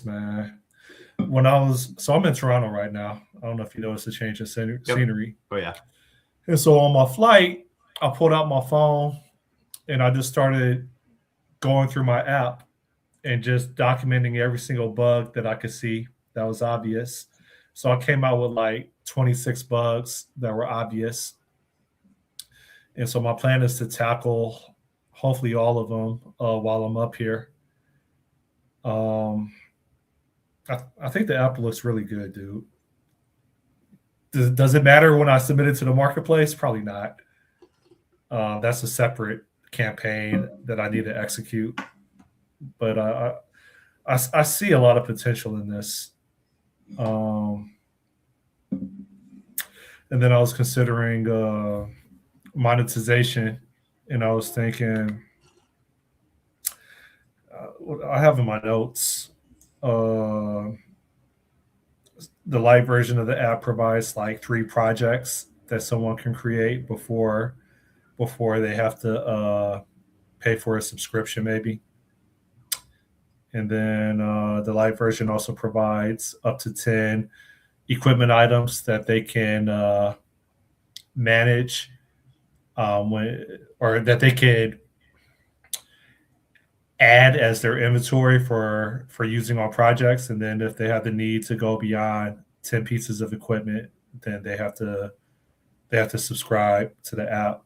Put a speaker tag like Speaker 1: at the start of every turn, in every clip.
Speaker 1: man. When I was so I'm in Toronto right now. I don't know if you noticed the change in scenery.
Speaker 2: Oh yeah.
Speaker 1: And so on my flight, I pulled out my phone and I just started going through my app and just documenting every single bug that I could see that was obvious. So I came out with like 26 bugs that were obvious. And so my plan is to tackle hopefully all of them while I'm up here. Um, I think the app looks really good, dude. Does it matter when I submit it to the marketplace? Probably not. That's a separate campaign that I need to execute. But I see a lot of potential in this. And then I was considering monetization, and I was thinking, I have in my notes, the light version of the app provides like 3 projects that someone can create before they have to pay for a subscription, maybe. And then the light version also provides up to 10 equipment items that they can manage or that they could add as their inventory for using on projects. And then if they have the need to go beyond 10 pieces of equipment, then they have to subscribe to the app.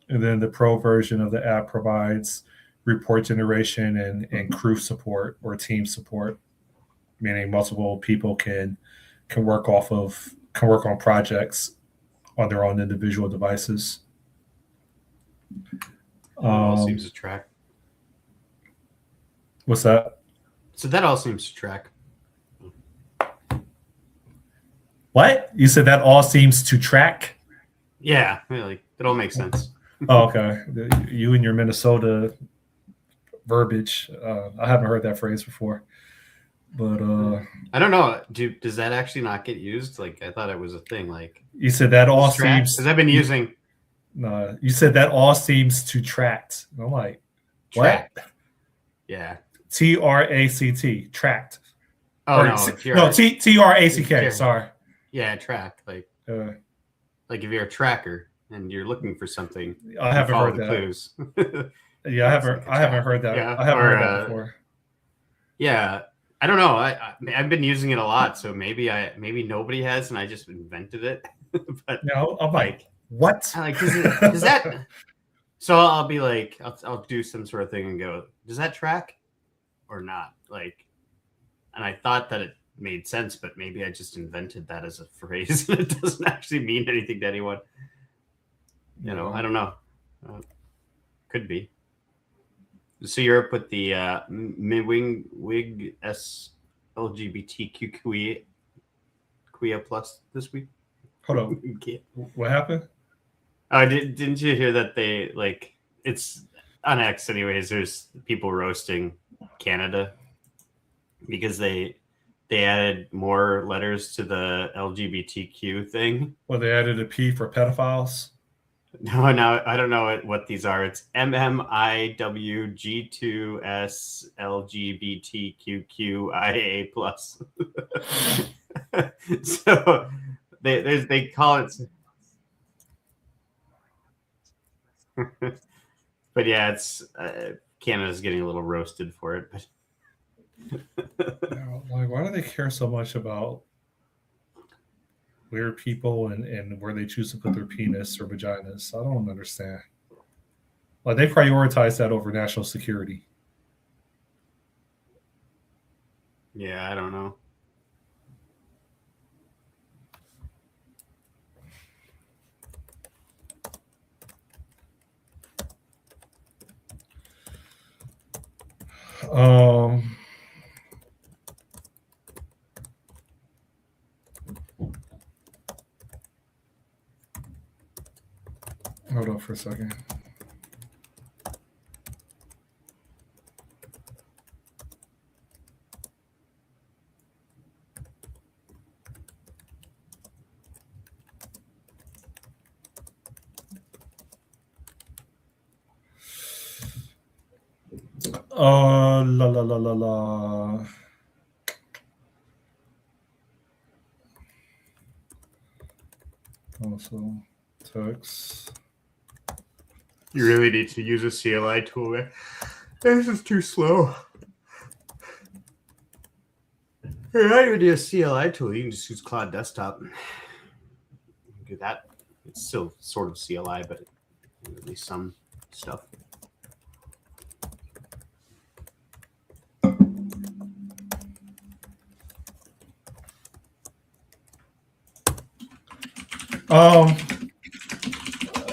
Speaker 1: And then the pro version of the app provides report generation and crew support or team support, meaning multiple people can work on projects on their own individual devices.
Speaker 2: All seems to track.
Speaker 1: What's that?
Speaker 2: So that all seems to track.
Speaker 1: What? You said that all seems to track?
Speaker 2: Yeah, really. It all makes sense.
Speaker 1: Oh, okay. You and your Minnesota verbiage. I haven't heard that phrase before. But
Speaker 2: I don't know. Does that actually not get used? Like, I thought it was a thing. Like,
Speaker 1: you said that all seems,
Speaker 2: because I've been using.
Speaker 1: No, you said that all seems to tract. I'm like, what?
Speaker 2: Tract. Yeah.
Speaker 1: TRACT. Tract.
Speaker 2: Oh no,
Speaker 1: TRACK. Sorry.
Speaker 2: Yeah, track. Like if you're a tracker and you're looking for something,
Speaker 1: I haven't heard that.
Speaker 2: Clues.
Speaker 1: Yeah, I haven't heard that.
Speaker 2: Yeah,
Speaker 1: I haven't heard that before.
Speaker 2: Yeah, I don't know. I've been using it a lot, so maybe nobody has, and I just invented it. But
Speaker 1: no, I'm like, what?
Speaker 2: Does that? So I'll be like, I'll do some sort of thing and go, does that track or not? Like, and I thought that it made sense, but maybe I just invented that as a phrase. It doesn't actually mean anything to anyone. You know, I don't know. Could be. So you're up with the Wig S LGBTQ Queer Plus this week?
Speaker 1: Hold on. What happened?
Speaker 2: Didn't you hear that they, like, it's on X anyways, there's people roasting Canada because they added more letters to the LGBTQ thing.
Speaker 1: Well, they added a P for pedophiles?
Speaker 2: No, I don't know what these are. It's MMIWG2SLGBTQQIA plus. So they call it. But yeah, it's Canada's getting a little roasted for it. But
Speaker 1: like, why do they care so much about weird people and where they choose to put their penis or vaginas? I don't understand. Like, they prioritize that over national security.
Speaker 2: Yeah, I don't know.
Speaker 1: Hold on for a second. La. Also, text.
Speaker 2: You really need to use a CLI tool, man. This is too slow. You're not even do a CLI tool. You can just use Cloud Desktop. Do that. It's still sort of CLI, but at least some stuff.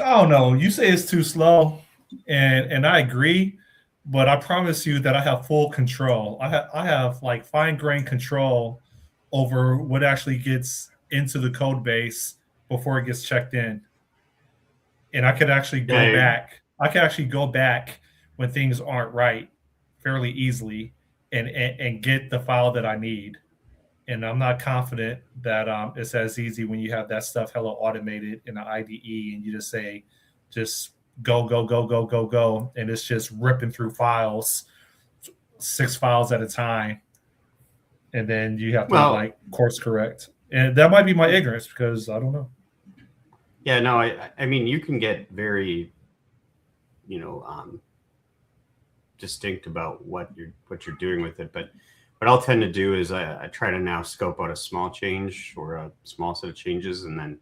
Speaker 1: I don't know. You say it's too slow, and I agree, but I promise you that I have full control. I have like fine grained control over what actually gets into the code base before it gets checked in, and I could actually go back. I can actually go back when things aren't right fairly easily, and get the file that I need. And I'm not confident that it's as easy when you have that stuff hella automated in the IDE and you just say, just go, go, go, go, go, go. And it's just ripping through files, 6 files at a time. And then you have to like course correct. And that might be my ignorance because I don't know.
Speaker 2: Yeah, no, I mean, you can get very, distinct about what you're doing with it. But what I'll tend to do is I try to now scope out a small change or a small set of changes, and then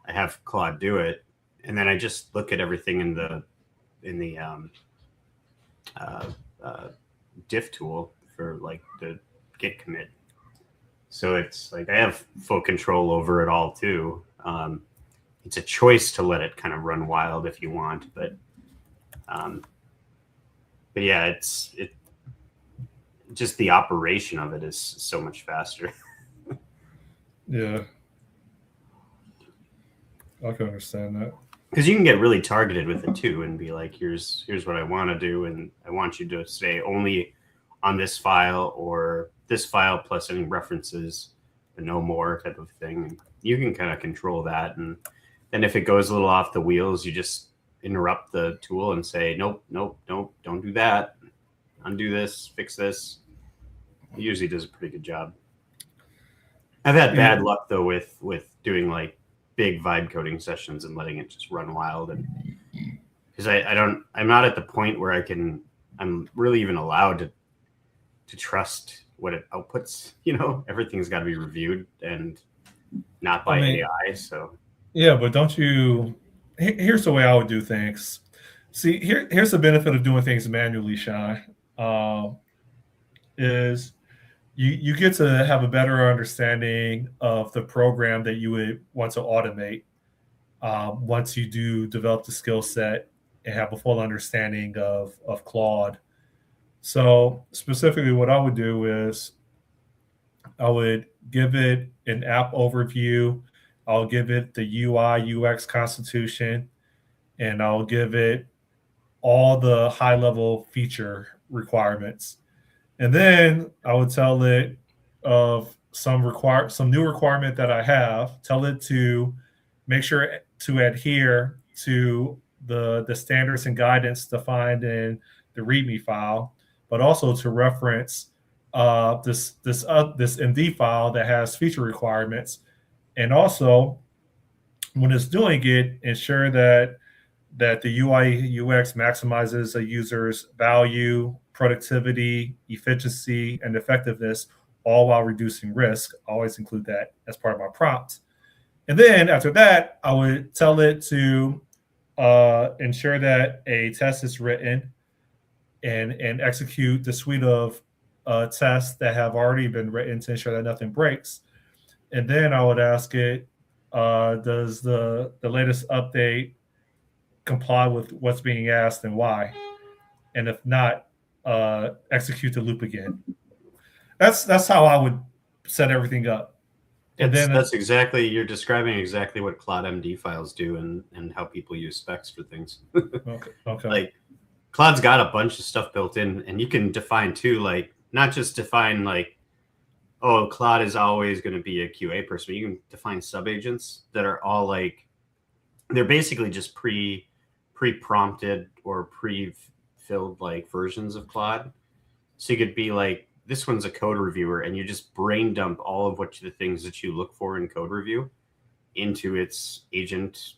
Speaker 2: I have Claude do it, and then I just look at everything in the diff tool for like the git commit. So it's like I have full control over it all too. It's a choice to let it kind of run wild if you want, but yeah, it's just the operation of it is so much faster.
Speaker 1: Yeah, I can understand that.
Speaker 2: Because you can get really targeted with it too, and be like, here's what I want to do, and I want you to stay only on this file or this file plus any references, but no more type of thing. And you can kind of control that, and then if it goes a little off the wheels, you just interrupt the tool and say, nope, don't do that. Undo this, fix this. It usually does a pretty good job. I've had bad luck though with doing like big vibe coding sessions and letting it just run wild, and because I'm not at the point where I'm really even allowed to trust what it outputs. Everything's got to be reviewed and not by AI. So
Speaker 1: yeah, but don't you? Here's the way I would do things. See, here's the benefit of doing things manually, Sean. Is you get to have a better understanding of the program that you would want to automate once you do develop the skill set and have a full understanding of Claude. So specifically what I would do is I would give it an app overview. I'll give it the UI UX constitution, and I'll give it all the high level feature requirements. And then I would tell it of some new requirement that I have, tell it to make sure to adhere to the standards and guidance defined in the README file, but also to reference this MD file that has feature requirements. And also, when it's doing it, ensure that the UI UX maximizes a user's value, productivity, efficiency, and effectiveness, all while reducing risk. Always include that as part of my prompt. And then after that, I would tell it to ensure that a test is written and execute the suite of tests that have already been written to ensure that nothing breaks. And then I would ask it, does the latest update comply with what's being asked and why? And if not, execute the loop again. That's how I would set everything up.
Speaker 2: And then that's exactly, you're describing exactly what CloudMD files do and how people use specs for things.
Speaker 1: Okay.
Speaker 2: Like Claude's got a bunch of stuff built in, and you can define too, like not just define like, oh, Claude is always going to be a QA person. You can define sub-agents that are all like, they're basically just pre-prompted or pre-filled like versions of Claude. So you could be like, this one's a code reviewer, and you just brain dump all of the things that you look for in code review, into its agent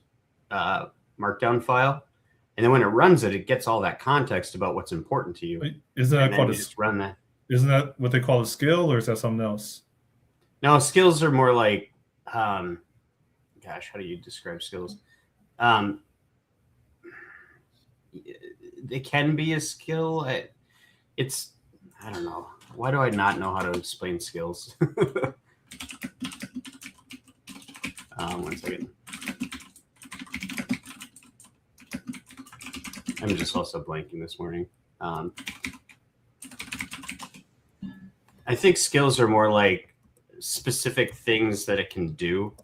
Speaker 2: markdown file. And then when it runs it, it gets all that context about what's important to you.
Speaker 1: Isn't that called
Speaker 2: just run that?
Speaker 1: Isn't that what they call a skill, or is that something else?
Speaker 2: No, skills are more like, gosh, how do you describe skills? They can be a skill. I don't know. Why do I not know how to explain skills? 1 second. I'm just also blanking this morning. I think skills are more like specific things that it can do.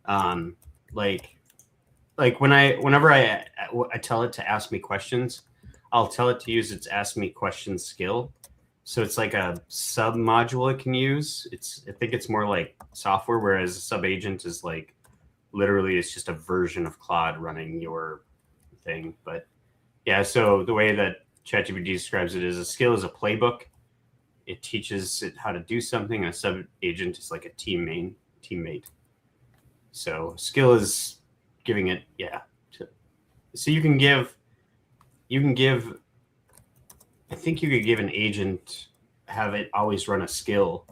Speaker 2: Like whenever I tell it to ask me questions, I'll tell it to use its ask me questions skill. So it's like a sub module it can use. I think it's more like software, whereas a sub agent is like literally it's just a version of Claude running your thing. But yeah, so the way that ChatGPT describes it is a skill is a playbook. It teaches it how to do something. And a sub agent is like a teammate. So skill is giving it, so you can give, I think you could give an agent, have it always run a skill,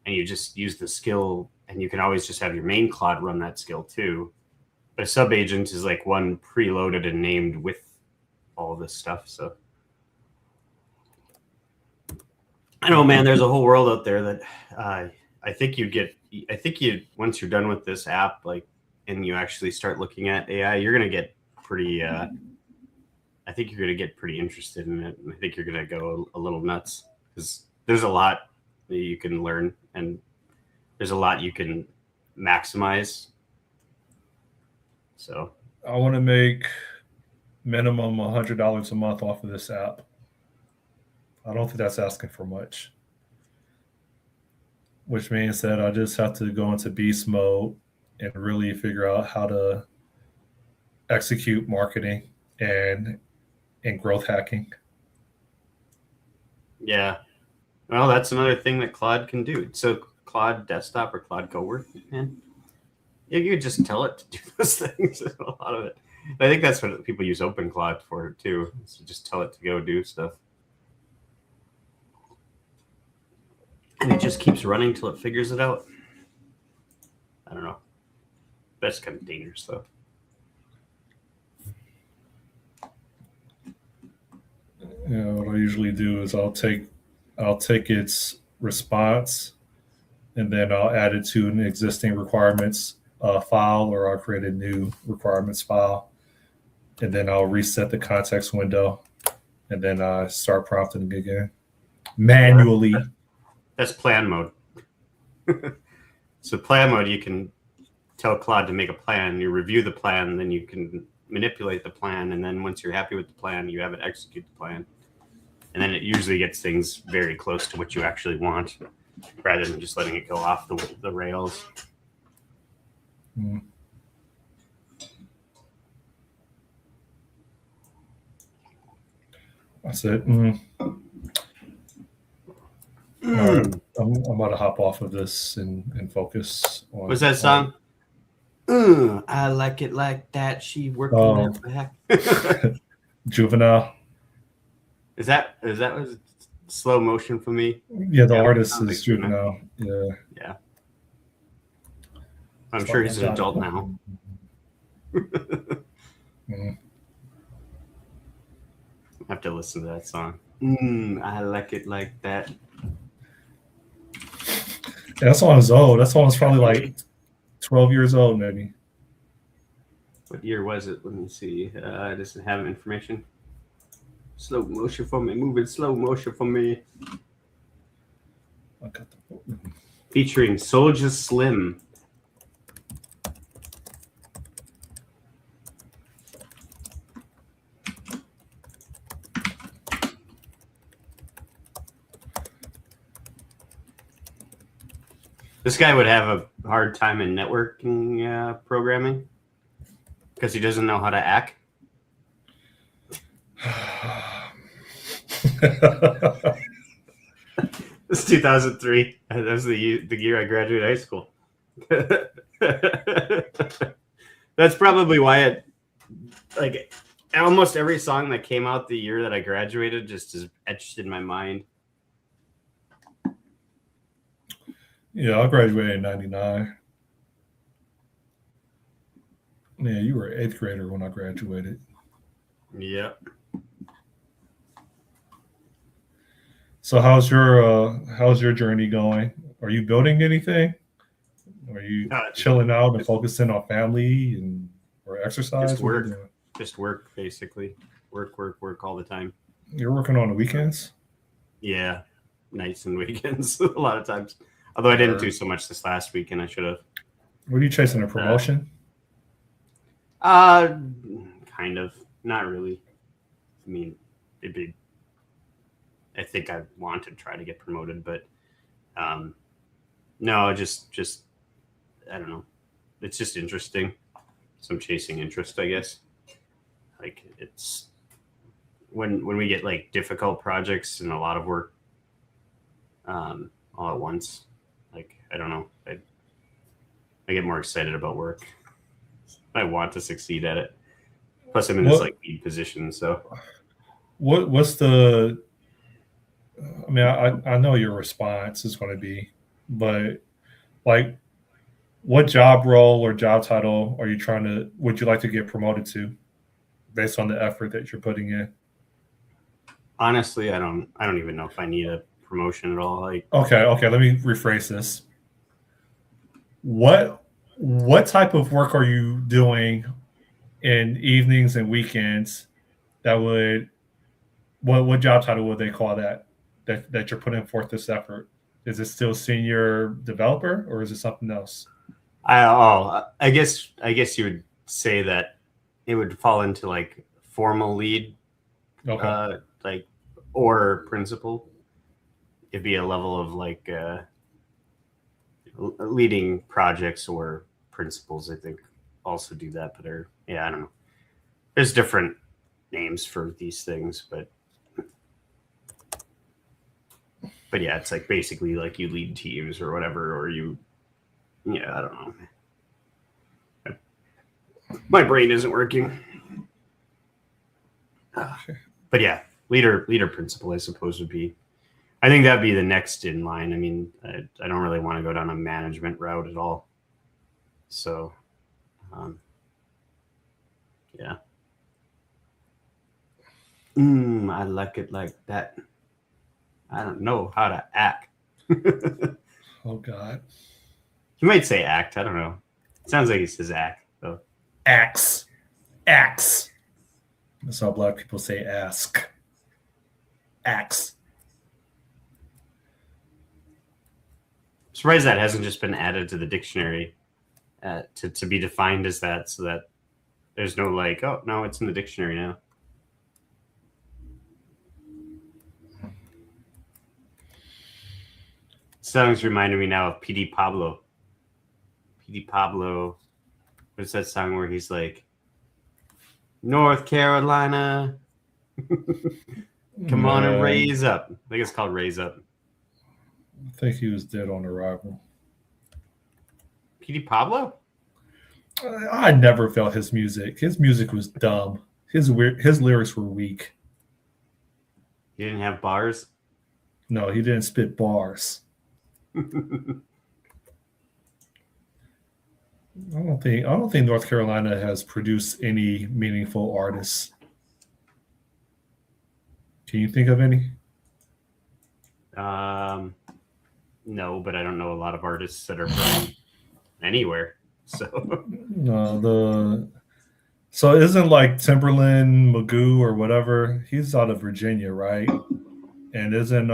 Speaker 2: and you just use the skill, and you can always just have your main Claude run that skill too. But a sub agent is like one preloaded and named with all this stuff. So I know, man, there's a whole world out there that I think once you're done with this app, like, and you actually start looking at AI, you're going to get pretty, I think you're going to get pretty interested in it. And I think you're going to go a little nuts because there's a lot that you can learn and there's a lot you can maximize. So
Speaker 1: I want to make minimum $100 a month off of this app. I don't think that's asking for much, which means that I just have to go into beast mode and really figure out how to execute marketing and growth hacking.
Speaker 2: Yeah. Well, that's another thing that Claude can do. So Claude Desktop or Claude Cowork, man, you could just tell it to do those things. A lot of it. I think that's what people use OpenCloud for too. So just tell it to go do stuff. And it just keeps running till it figures it out. I don't know. That's kind of dangerous, though.
Speaker 1: Yeah, what I usually do is I'll take its response, and then I'll add it to an existing requirements file, or I'll create a new requirements file, and then I'll reset the context window, and then I start prompting again manually.
Speaker 2: That's plan mode. So plan mode, you can tell Claude to make a plan. You review the plan, then you can manipulate the plan, and then once you're happy with the plan, you have it execute the plan. And then it usually gets things very close to what you actually want, rather than just letting it go off the rails.
Speaker 1: Mm. That's it. I'm about to hop off of this and focus on.
Speaker 2: What's that song? I like it like that. She working that back.
Speaker 1: Juvenile.
Speaker 2: Is that was slow motion for me?
Speaker 1: Yeah, the artist is Juvenile.
Speaker 2: Yeah. I'm sure he's an adult now.
Speaker 1: Mm.
Speaker 2: I have to listen to that song. I like it like that.
Speaker 1: Yeah, that song is old. That song is probably like 12 years old, maybe.
Speaker 2: What year was it? Let me see. Does it have information? Slow motion for me. Moving slow motion for me. Featuring Soulja Slim. This guy would have a hard time in networking programming because he doesn't know how to hack. It's 2003. That was the year I graduated high school. That's probably why it, like, almost every song that came out the year that I graduated just is etched in my mind.
Speaker 1: Yeah, I graduated in '99. Yeah, you were eighth grader when I graduated.
Speaker 2: Yep.
Speaker 1: So how's your journey going? Are you building anything? Are you chilling out and focusing on family and or exercise?
Speaker 2: Just
Speaker 1: What are you
Speaker 2: work.
Speaker 1: doing?
Speaker 2: Just work, basically. Work all the time.
Speaker 1: You're working on the weekends?
Speaker 2: Yeah. Nights and weekends a lot of times. Although I didn't do so much this last weekend. I should have.
Speaker 1: Were you chasing a promotion?
Speaker 2: Kind of. Not really. I mean, it'd be. I think I want to try to get promoted, but no, just I don't know. It's just interesting. Some chasing interest, I guess. Like it's when we get like difficult projects and a lot of work all at once. Like I don't know. I get more excited about work. I want to succeed at it. Plus, I'm in this like lead position, so.
Speaker 1: What's the? I mean, I know your response is going to be, but like, what job role or job title are you trying to? Would you like to get promoted to, based on the effort that you're putting in?
Speaker 2: Honestly, I don't even know if I need a promotion at all. Like,
Speaker 1: okay, let me rephrase this. What type of work are you doing in evenings and weekends that would what job title would they call that you're putting forth this effort? Is it still senior developer or is it something else?
Speaker 2: I guess you would say that it would fall into like formal lead, like or principal. It'd be a level of like leading projects or principals. I think also do that, but I don't know. There's different names for these things, but yeah, it's like basically like you lead teams or whatever, or you, I don't know. My brain isn't working. But yeah, leader principal, I suppose, would be. I think that'd be the next in line. I mean, I don't really want to go down a management route at all. So, yeah. I like it like that. I don't know how to act.
Speaker 1: Oh God.
Speaker 2: He might say act. I don't know. It sounds like he says act though.
Speaker 1: Axe. That's how black people say ask. Axe.
Speaker 2: I'm surprised that hasn't just been added to the dictionary to be defined as that, so that there's no like, oh no, it's in the dictionary now. Songs reminded me now of PD Pablo. PD Pablo, what's that song where he's like, North Carolina, come on and raise up. I think it's called Raise Up.
Speaker 1: I think he was dead on arrival.
Speaker 2: PD Pablo?
Speaker 1: I never felt his music. His music was dumb. His lyrics were weak.
Speaker 2: He didn't have bars?
Speaker 1: No, he didn't spit bars. I don't think North Carolina has produced any meaningful artists. Can you think of any?
Speaker 2: No, but I don't know a lot of artists that are from anywhere. So
Speaker 1: no, so isn't like Timberland, Magoo, or whatever? He's out of Virginia, right? And isn't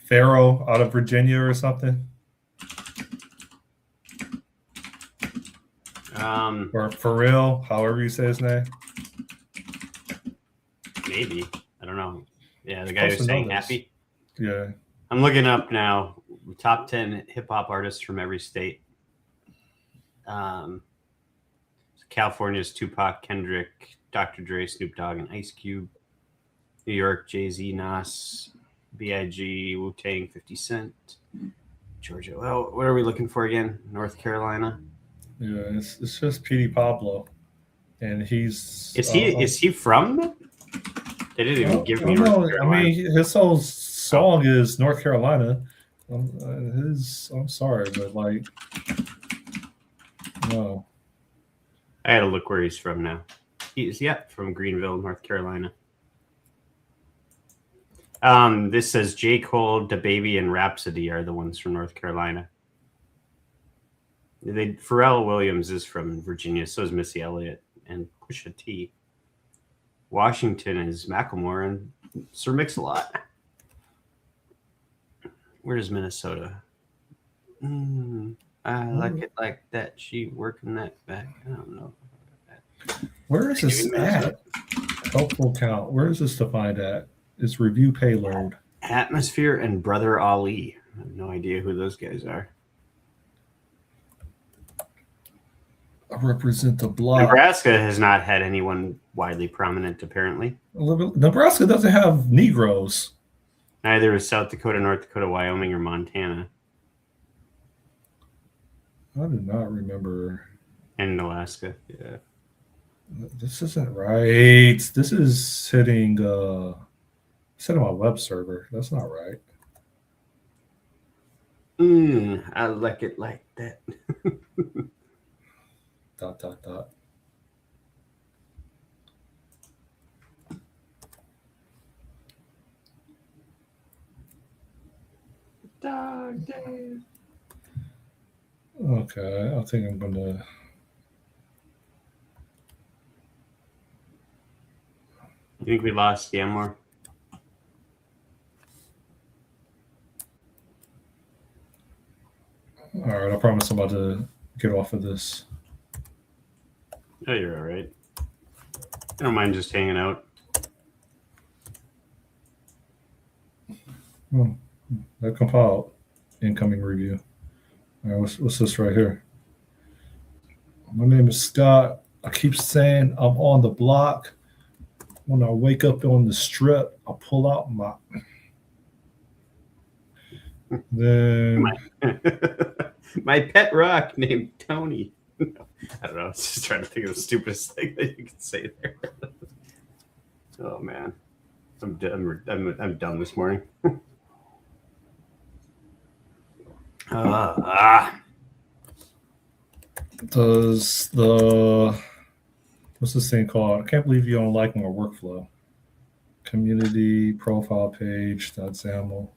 Speaker 1: Pharaoh out of Virginia or something? Or Pharrell, however you say his name.
Speaker 2: Maybe. I don't know. Yeah, the guy who's saying happy.
Speaker 1: Yeah.
Speaker 2: I'm looking up now. Top 10 hip hop artists from every state. California's Tupac, Kendrick, Dr. Dre, Snoop Dogg, and Ice Cube. New York, Jay-Z, Nas, B.I.G., Wu-Tang, 50 Cent. Georgia. Well, what are we looking for again? North Carolina.
Speaker 1: Yeah, it's just Petey Pablo, and he's
Speaker 2: Is he from? They didn't even give me North
Speaker 1: no, I
Speaker 2: Carolina.
Speaker 1: mean his whole song is North Carolina. I'm sorry, but like, no.
Speaker 2: I had to look where he's from now. He's from Greenville, North Carolina. This says J. Cole, DaBaby, and Rhapsody are the ones from North Carolina. Pharrell Williams is from Virginia, so is Missy Elliott and Pusha T. Washington is Macklemore and Sir Mix-a-Lot. Where is Minnesota? I like it like that. She working that back. I don't know.
Speaker 1: Where is this at? Helpful count. Where is this defined at? It's review payload.
Speaker 2: Atmosphere and Brother Ali. I have no idea who those guys are.
Speaker 1: I represent the block.
Speaker 2: Nebraska has not had anyone widely prominent, apparently.
Speaker 1: Nebraska doesn't have Negroes.
Speaker 2: Neither is South Dakota, North Dakota, Wyoming, or Montana.
Speaker 1: I do not remember.
Speaker 2: And Alaska, yeah.
Speaker 1: This isn't right. This is hitting my web server. That's not right.
Speaker 2: I like it like that. ... Dog days.
Speaker 1: Okay, I think I'm gonna.
Speaker 2: You think we lost Gammore?
Speaker 1: All right, I promise I'm about to get off of this.
Speaker 2: Oh, you're all right. I don't mind just hanging out.
Speaker 1: That compiled incoming review. All right, what's this right here? My name is Scott. I keep saying I'm on the block. When I wake up on the strip, I pull out my. Then
Speaker 2: my pet rock named Tony. I don't know. I was just trying to think of the stupidest thing that you could say there. Oh man, I'm done this morning.
Speaker 1: Does the what's this thing called? I can't believe you don't like my workflow. Community profile page. .xaml.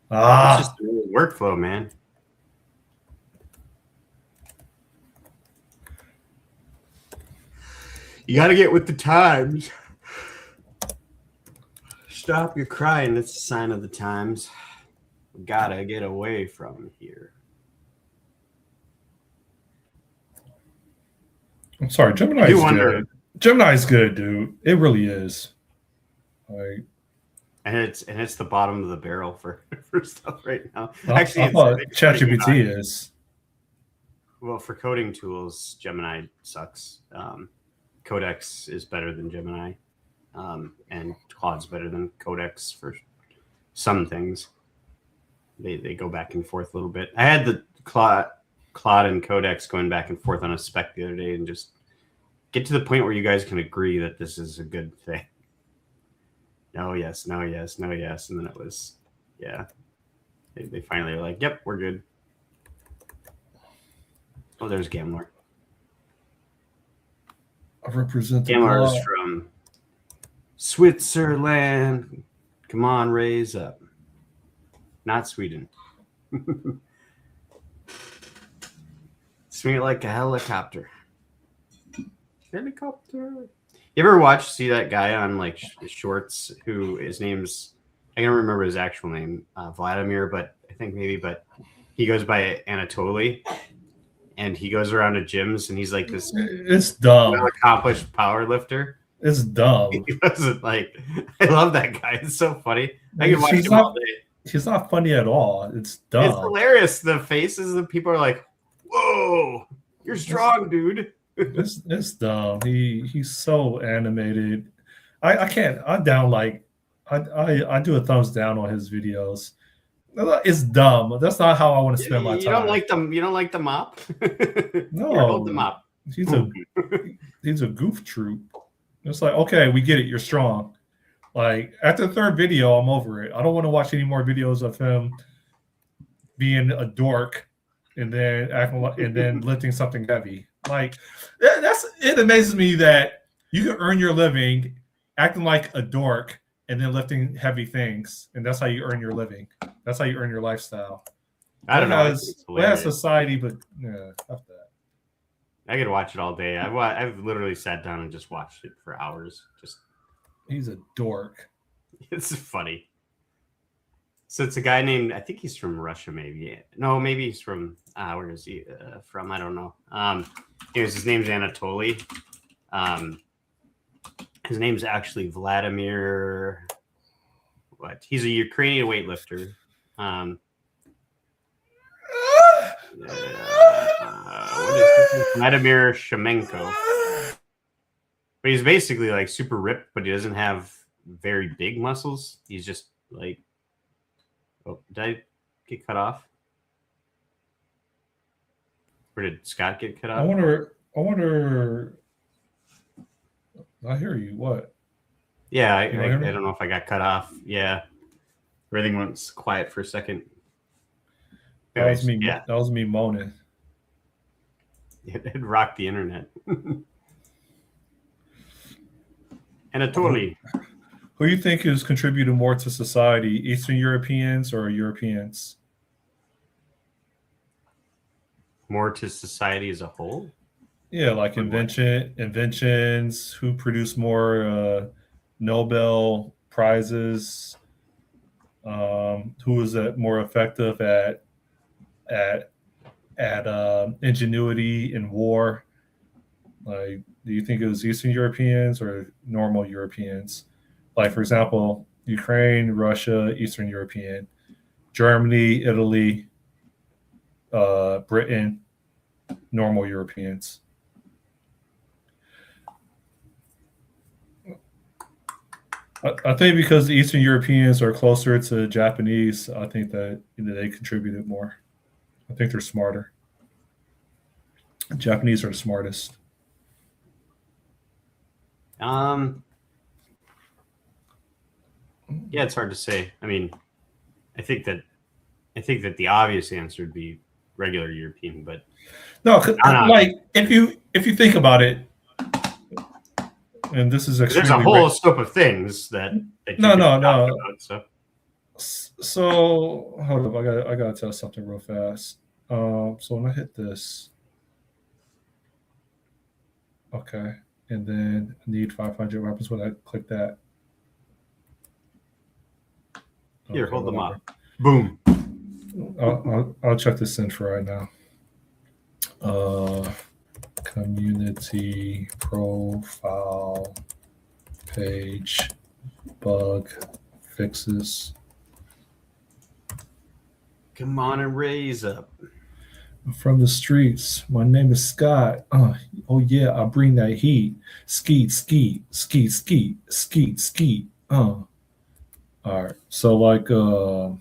Speaker 2: It's just a workflow, man. You got to get with the times. Stop your crying. That's a sign of the times. We gotta get away from here.
Speaker 1: I'm sorry, Gemini is good. Gemini is good, dude. It really is. Like,
Speaker 2: and it's the bottom of the barrel for stuff right now.
Speaker 1: Actually, I thought ChatGPT is.
Speaker 2: Well, for coding tools, Gemini sucks. Codex is better than Gemini, and Claude's better than Codex for some things. They go back and forth a little bit. I had the Claude and Codex going back and forth on a spec the other day, and just get to the point where you guys can agree that this is a good thing. No, yes, no, yes, no, yes, and then it was, yeah. They finally were like, "Yep, we're good." Oh, there's Gamler.
Speaker 1: I represent the
Speaker 2: Gamler is from Switzerland. Come on, raise up. Not Sweden. Swing it like a helicopter. Helicopter. You ever see that guy on like shorts who his name's, I can't remember his actual name, Vladimir, but I think but he goes by Anatoly, and he goes around to gyms and he's like this.
Speaker 1: It's dumb.
Speaker 2: Accomplished power lifter.
Speaker 1: It's dumb.
Speaker 2: He wasn't like, I I love that guy. It's so funny. I can watch him all day.
Speaker 1: He's not funny at all. It's dumb.
Speaker 2: It's hilarious. The faces of people are like, "Whoa, you're strong, dude."
Speaker 1: It's dumb. He's so animated. I can't. I do a thumbs down on his videos. It's dumb. That's not how I want to spend my
Speaker 2: You
Speaker 1: time.
Speaker 2: don't like them. You don't like the mop.
Speaker 1: No,
Speaker 2: Here, hold the mop.
Speaker 1: he's a goof troop. It's like, okay, we get it. You're strong. Like after the third video, I'm over it. I don't want to watch any more videos of him being a dork and then acting like, and then lifting something heavy. Like it amazes me that you can earn your living acting like a dork and then lifting heavy things, and that's how you earn your living. That's how you earn your lifestyle.
Speaker 2: I don't know.
Speaker 1: What has society, but yeah, fuck that.
Speaker 2: I could watch it all day. I've literally sat down and just watched it for hours.
Speaker 1: He's a dork.
Speaker 2: It's funny. So it's a guy named, I think he's from Russia, maybe. No, maybe he's from, where is he from? I don't know. Anyways, his name's Anatoly. His name's actually Vladimir. What? He's a Ukrainian weightlifter. What is this? Vladimir Shemenko. But he's basically like super ripped, but he doesn't have very big muscles. He's just like, oh, did I get cut off? Or did Scott get cut off?
Speaker 1: I wonder. I hear you. What?
Speaker 2: Yeah, I don't know if I got cut off. Yeah. Everything went quiet for a second.
Speaker 1: Anyways, that was me. Yeah. That was me moaning.
Speaker 2: It rocked the internet. Anatoly.
Speaker 1: Who do you think is contributing more to society, Eastern Europeans or Europeans?
Speaker 2: More to society as a whole?
Speaker 1: Yeah, like inventions, who produce more Nobel prizes, who is more effective at ingenuity in war. Like, do you think it was Eastern Europeans or normal Europeans? Like, for example, Ukraine, Russia, Eastern European, Germany, Italy, Britain, normal Europeans. I think because the Eastern Europeans are closer to Japanese, I think that they contributed more. I think they're smarter. Japanese are the smartest.
Speaker 2: Yeah, it's hard to say. I mean, I think that the obvious answer would be regular European, but
Speaker 1: no, like if you think about it, and this is extremely
Speaker 2: there's a whole scope of things that
Speaker 1: no.
Speaker 2: About,
Speaker 1: so hold up, I gotta tell something real fast. So when I hit this, okay, and then need 500 weapons when I click that.
Speaker 2: Here, okay, hold them up. Boom.
Speaker 1: I'll check this in for right now. Community profile page bug fixes.
Speaker 2: Come on and raise up.
Speaker 1: From the streets. My name is Scott. Oh yeah, I bring that heat. Skeet, skeet, skeet, skeet, skeet, skeet. All right. So like Google.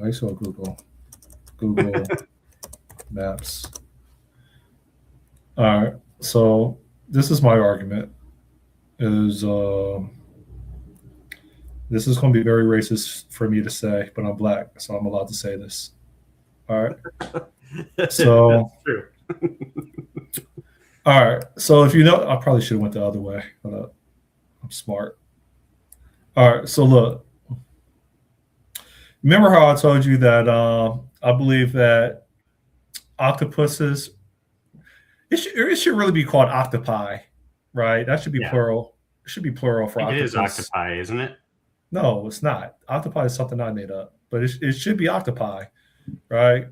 Speaker 1: I saw Google Maps. All right. So this is my argument. This is going to be very racist for me to say, but I'm black, so I'm allowed to say this. All right. So,
Speaker 2: that's true.
Speaker 1: All right. So if you know, I probably should have went the other way, but I'm smart. All right. So look, remember how I told you that I believe that octopuses, it should really be called octopi, right? That should be plural. It should be plural for octopus.
Speaker 2: It is octopi, isn't it?
Speaker 1: No, it's not. Octopi is something I made up, but it should be octopi, right?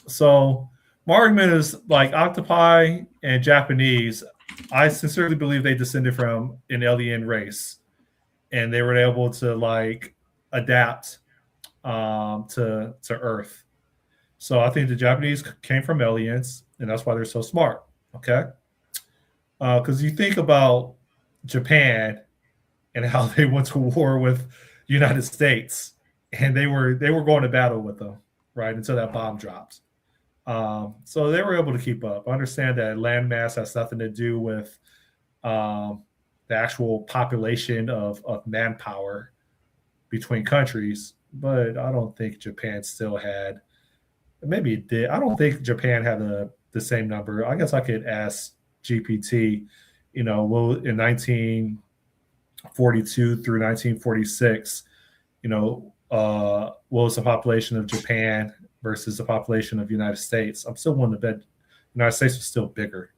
Speaker 1: So my argument is like octopi and Japanese, I sincerely believe they descended from an alien race, and they were able to like adapt to Earth. So I think the Japanese came from aliens, and that's why they're so smart. Okay, because you think about Japan and how they went to war with, United States, and they were going to battle with them, right, until that bomb dropped. So they were able to keep up. I understand that landmass has nothing to do with the actual population of manpower between countries, but I don't think Japan still had. Maybe it did. I don't think Japan had the same number. I guess I could ask GPT. Well, in 1942 through 1946, what was the population of Japan versus the population of the United States? I'm still willing to bet the United States was still bigger.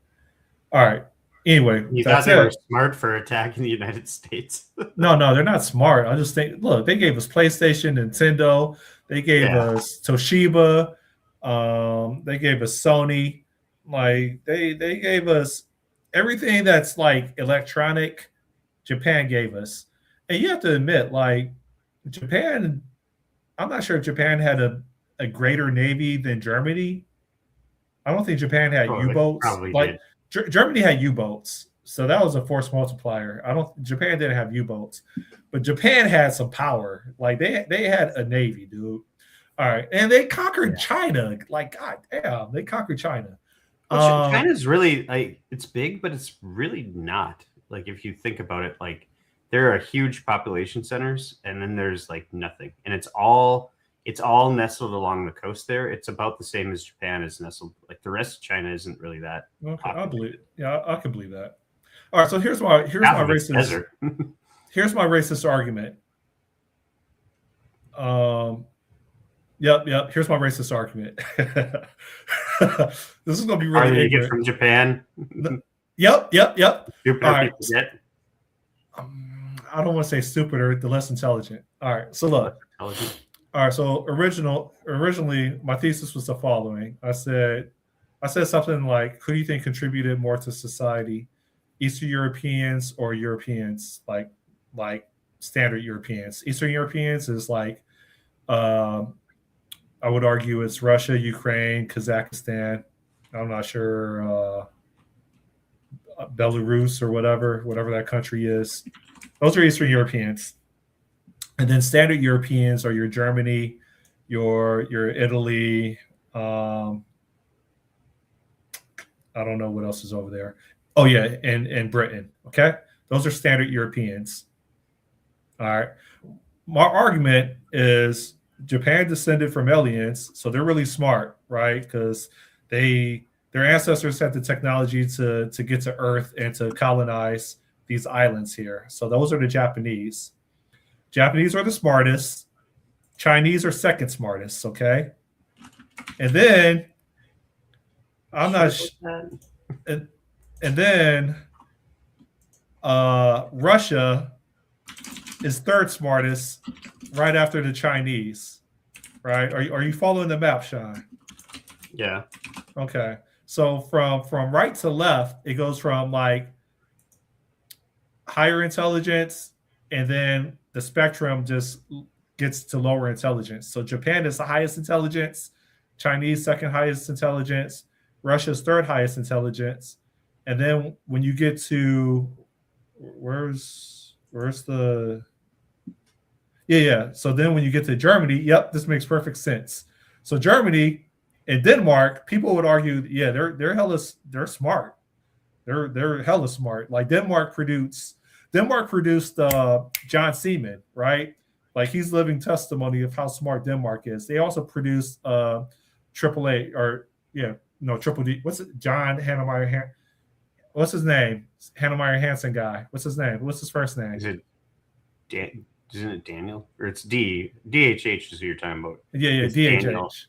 Speaker 1: All right. Anyway,
Speaker 2: You
Speaker 1: that's
Speaker 2: thought they were
Speaker 1: it.
Speaker 2: smart for attacking the United States.
Speaker 1: No, they're not smart. I just think, look, they gave us PlayStation, Nintendo, they gave us Toshiba, they gave us Sony. Like they gave us everything that's like electronic. Japan gave us, and you have to admit, like Japan. I'm not sure if Japan had a greater navy than Germany. I don't think Japan had U-boats.
Speaker 2: Probably
Speaker 1: Like
Speaker 2: did.
Speaker 1: Germany had U-boats, so that was a force multiplier. Japan didn't have U-boats, but Japan had some power. Like they had a navy, dude. All right, and they conquered China. Like god damn, they conquered China.
Speaker 2: Well, China's really it's big, but it's really not. Like if you think about it, like there are huge population centers, and then there's like nothing, and it's all nestled along the coast there. It's about the same as Japan is nestled. Like the rest of China isn't really that.
Speaker 1: Okay, I believe. Yeah, I can believe that. All right, so here's my racist. Here's my racist argument. Yep. Here's my racist argument. This is going to be really
Speaker 2: ignorant. Get from Japan.
Speaker 1: Yep.
Speaker 2: Stupider
Speaker 1: all right.
Speaker 2: people get.
Speaker 1: I don't want to say stupider, the less intelligent. All right, so look. All right, so originally my thesis was the following. I said something like, who do you think contributed more to society, Eastern Europeans or Europeans, like standard Europeans? Eastern Europeans is like, I would argue it's Russia, Ukraine, Kazakhstan. I'm not sure, Belarus or whatever that country is. Those are Eastern Europeans. And then standard Europeans are your Germany, your Italy. I don't know what else is over there. Oh yeah, and Britain. Okay, those are standard Europeans. All right. My argument is Japan descended from aliens, so they're really smart, right? Because their ancestors had the technology to get to Earth and to colonize these islands here. So those are the Japanese. Japanese are the smartest. Chinese are second smartest, okay? And then and then Russia is third smartest right after the Chinese. Right? Are you following the map, Sean?
Speaker 2: Yeah.
Speaker 1: Okay. So from right to left, it goes from like higher intelligence, and then the spectrum just gets to lower intelligence. So Japan is the highest intelligence, Chinese second highest intelligence, Russia's third highest intelligence, and then when you get to where's the so then when you get to Germany, yep, this makes perfect sense. So Germany and Denmark, people would argue, they're smart. They're hella smart. Like Denmark produced John Seaman, right? Like he's living testimony of how smart Denmark is. They also produced Triple D. What's it? John Hannemeyer. What's his name? Hannemeyer Hansen guy. What's his name? What's his first name?
Speaker 2: Isn't it Daniel? Or it's DHH is who you're talking about.
Speaker 1: Yeah, DHH.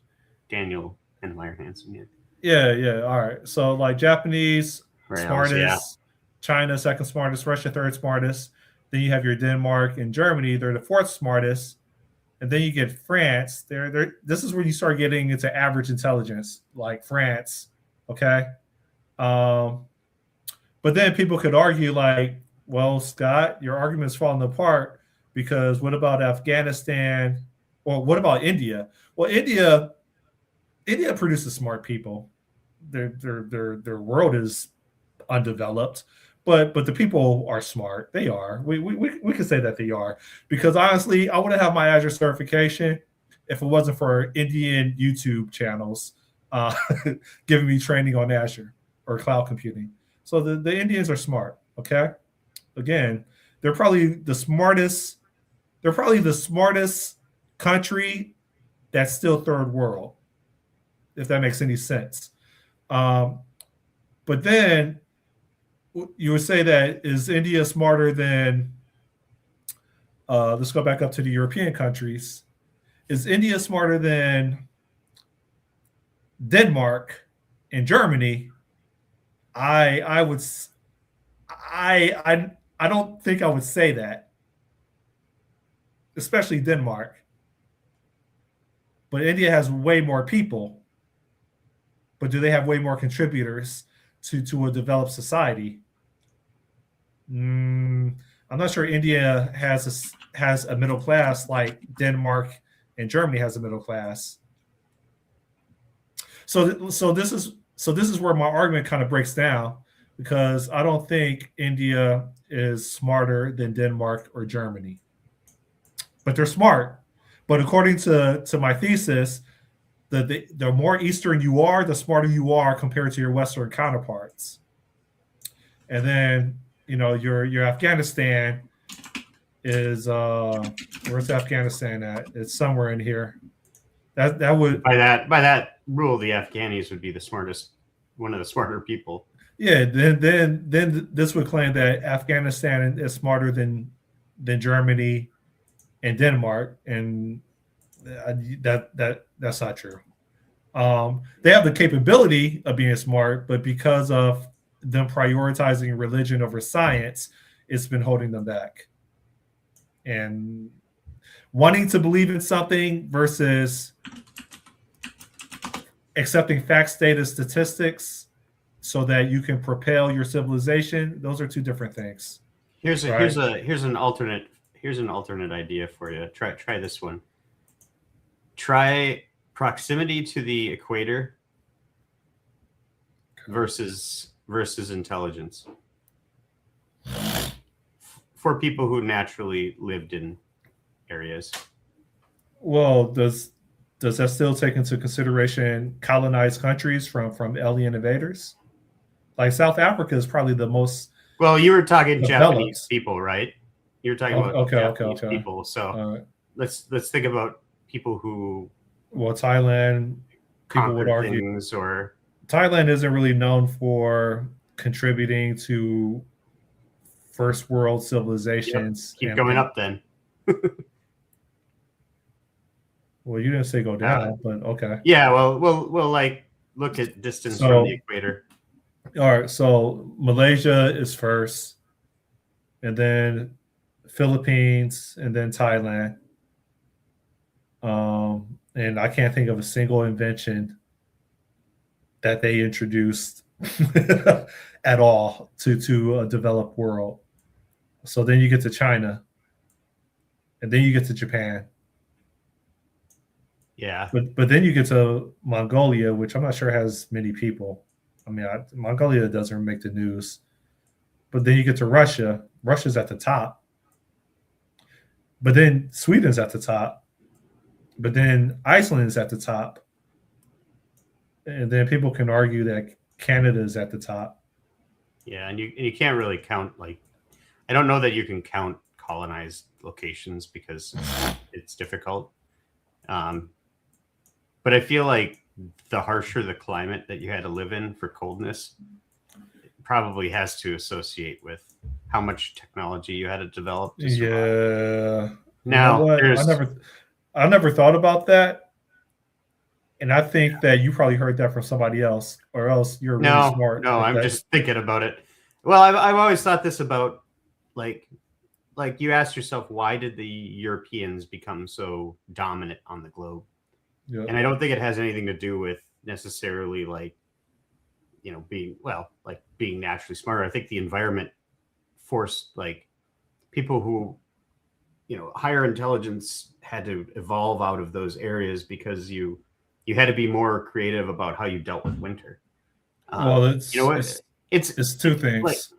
Speaker 2: Daniel Hannemeyer Hansen,
Speaker 1: Yeah. All right. So like Japanese smartest, China second smartest, Russia third smartest. Then you have your Denmark and Germany. They're the fourth smartest. And then you get France. This is where you start getting into average intelligence, like France. Okay. But then people could argue like, well, Scott, your argument's falling apart because what about Afghanistan? Or what about India? Well, India produces smart people. Their world is undeveloped, but the people are smart. They are. We can say that they are, because honestly, I wouldn't have my Azure certification if it wasn't for Indian YouTube channels uh, giving me training on Azure or cloud computing. So the Indians are smart. Okay, again, they're probably the smartest. They're probably the smartest country that's still third world, if that makes any sense. Um, but then you would say that is India smarter than let's go back up to the European countries. Is India smarter than Denmark and Germany? I would I don't think I would say that, especially Denmark. But India has way more people. But do they have way more contributors to a developed society? I'm not sure India has a middle class like Denmark and Germany has a middle class. So this is where my argument kind of breaks down, because I don't think India is smarter than Denmark or Germany, but they're smart. But according to my thesis, the more Eastern you are, the smarter you are compared to your Western counterparts. And then your Afghanistan is where's Afghanistan at? It's somewhere in here. That would
Speaker 2: by that rule, the Afghanis would be the smartest, one of the smarter people.
Speaker 1: Yeah, then this would claim that Afghanistan is smarter than Germany and Denmark, and that's not true. They have the capability of being smart, but because of them prioritizing religion over science, it's been holding them back. And wanting to believe in something versus accepting facts, data, statistics, so that you can propel your civilization, those are two different things.
Speaker 2: Here's an alternate idea for you. Try this one. Try proximity to the equator versus intelligence for people who naturally lived in areas.
Speaker 1: Well, does that still take into consideration colonized countries from alien invaders? Like South Africa is probably the most.
Speaker 2: Well, you were talking
Speaker 1: developed.
Speaker 2: Japanese people, right? You were talking about Japanese people. So let's think about people who.
Speaker 1: Well, Thailand, people would argue,
Speaker 2: or
Speaker 1: Thailand isn't really known for contributing to first world civilizations.
Speaker 2: Yep. Keep going up then.
Speaker 1: Well, you didn't say go down, but okay.
Speaker 2: Yeah, well, we'll like look at distance from the equator.
Speaker 1: All right, so Malaysia is first, and then Philippines, and then Thailand. And I can't think of a single invention that they introduced at all to a developed world. So then you get to China, and then you get to Japan.
Speaker 2: Yeah.
Speaker 1: But then you get to Mongolia, which I'm not sure has many people. I mean, Mongolia doesn't make the news. But then you get to Russia. Russia's at the top. But then Sweden's at the top. But then Iceland's at the top. And then people can argue that Canada's at the top.
Speaker 2: Yeah, and you can't really count, like, I don't know that you can count colonized locations because it's difficult. But I feel like the harsher the climate that you had to live in for coldness probably has to associate with how much technology you had to develop to survive.
Speaker 1: Yeah.
Speaker 2: Now,
Speaker 1: I never thought about that. And I think that you probably heard that from somebody else, or else you're really smart.
Speaker 2: No, I'm just thinking about it. Well, I've always thought this about, like you asked yourself, why did the Europeans become so dominant on the globe? Yeah. And I don't think it has anything to do with necessarily being naturally smarter. I think the environment forced people who, higher intelligence had to evolve out of those areas because you had to be more creative about how you dealt with winter.
Speaker 1: Well, it's two things.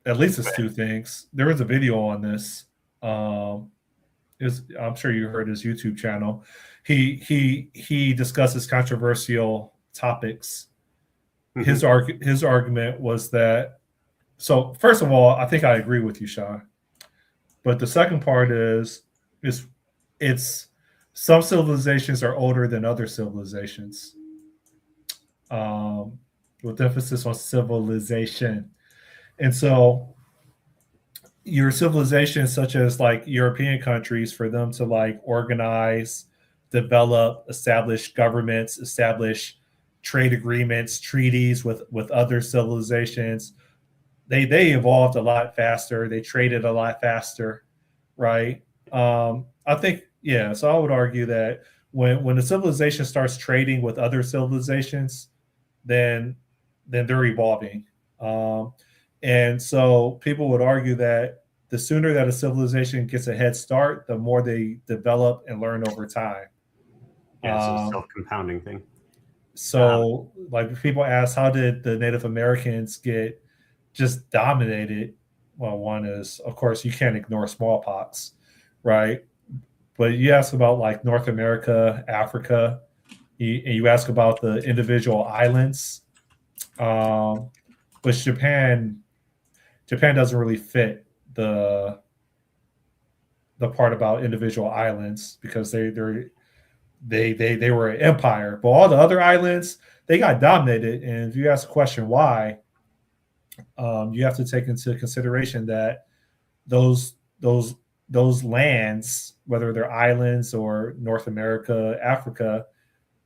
Speaker 1: At least it's two things. There was a video on this. Um, I'm sure you heard his YouTube channel. He discusses controversial topics. His argument was that, so first of all, I think I agree with you, Sean. But the second part is it's some civilizations are older than other civilizations. With emphasis on civilization. And so your civilizations such as like European countries, for them to like organize, develop, establish governments, establish trade agreements, treaties with other civilizations, they evolved a lot faster. They traded a lot faster, right? I think, yeah. So I would argue that when a civilization starts trading with other civilizations, then they're evolving. Um, and so people would argue that the sooner that a civilization gets a head start, the more they develop and learn over time.
Speaker 2: Yeah, it's a self-compounding thing.
Speaker 1: So, like, people ask, how did the Native Americans get just dominated? Well, one is, of course, you can't ignore smallpox, right? But you ask about like North America, Africa, and you ask about the individual islands. But Japan doesn't really fit the part about individual islands because they were an empire, but all the other islands, they got dominated. And if you ask the question why, you have to take into consideration that those lands, whether they're islands or North America, Africa,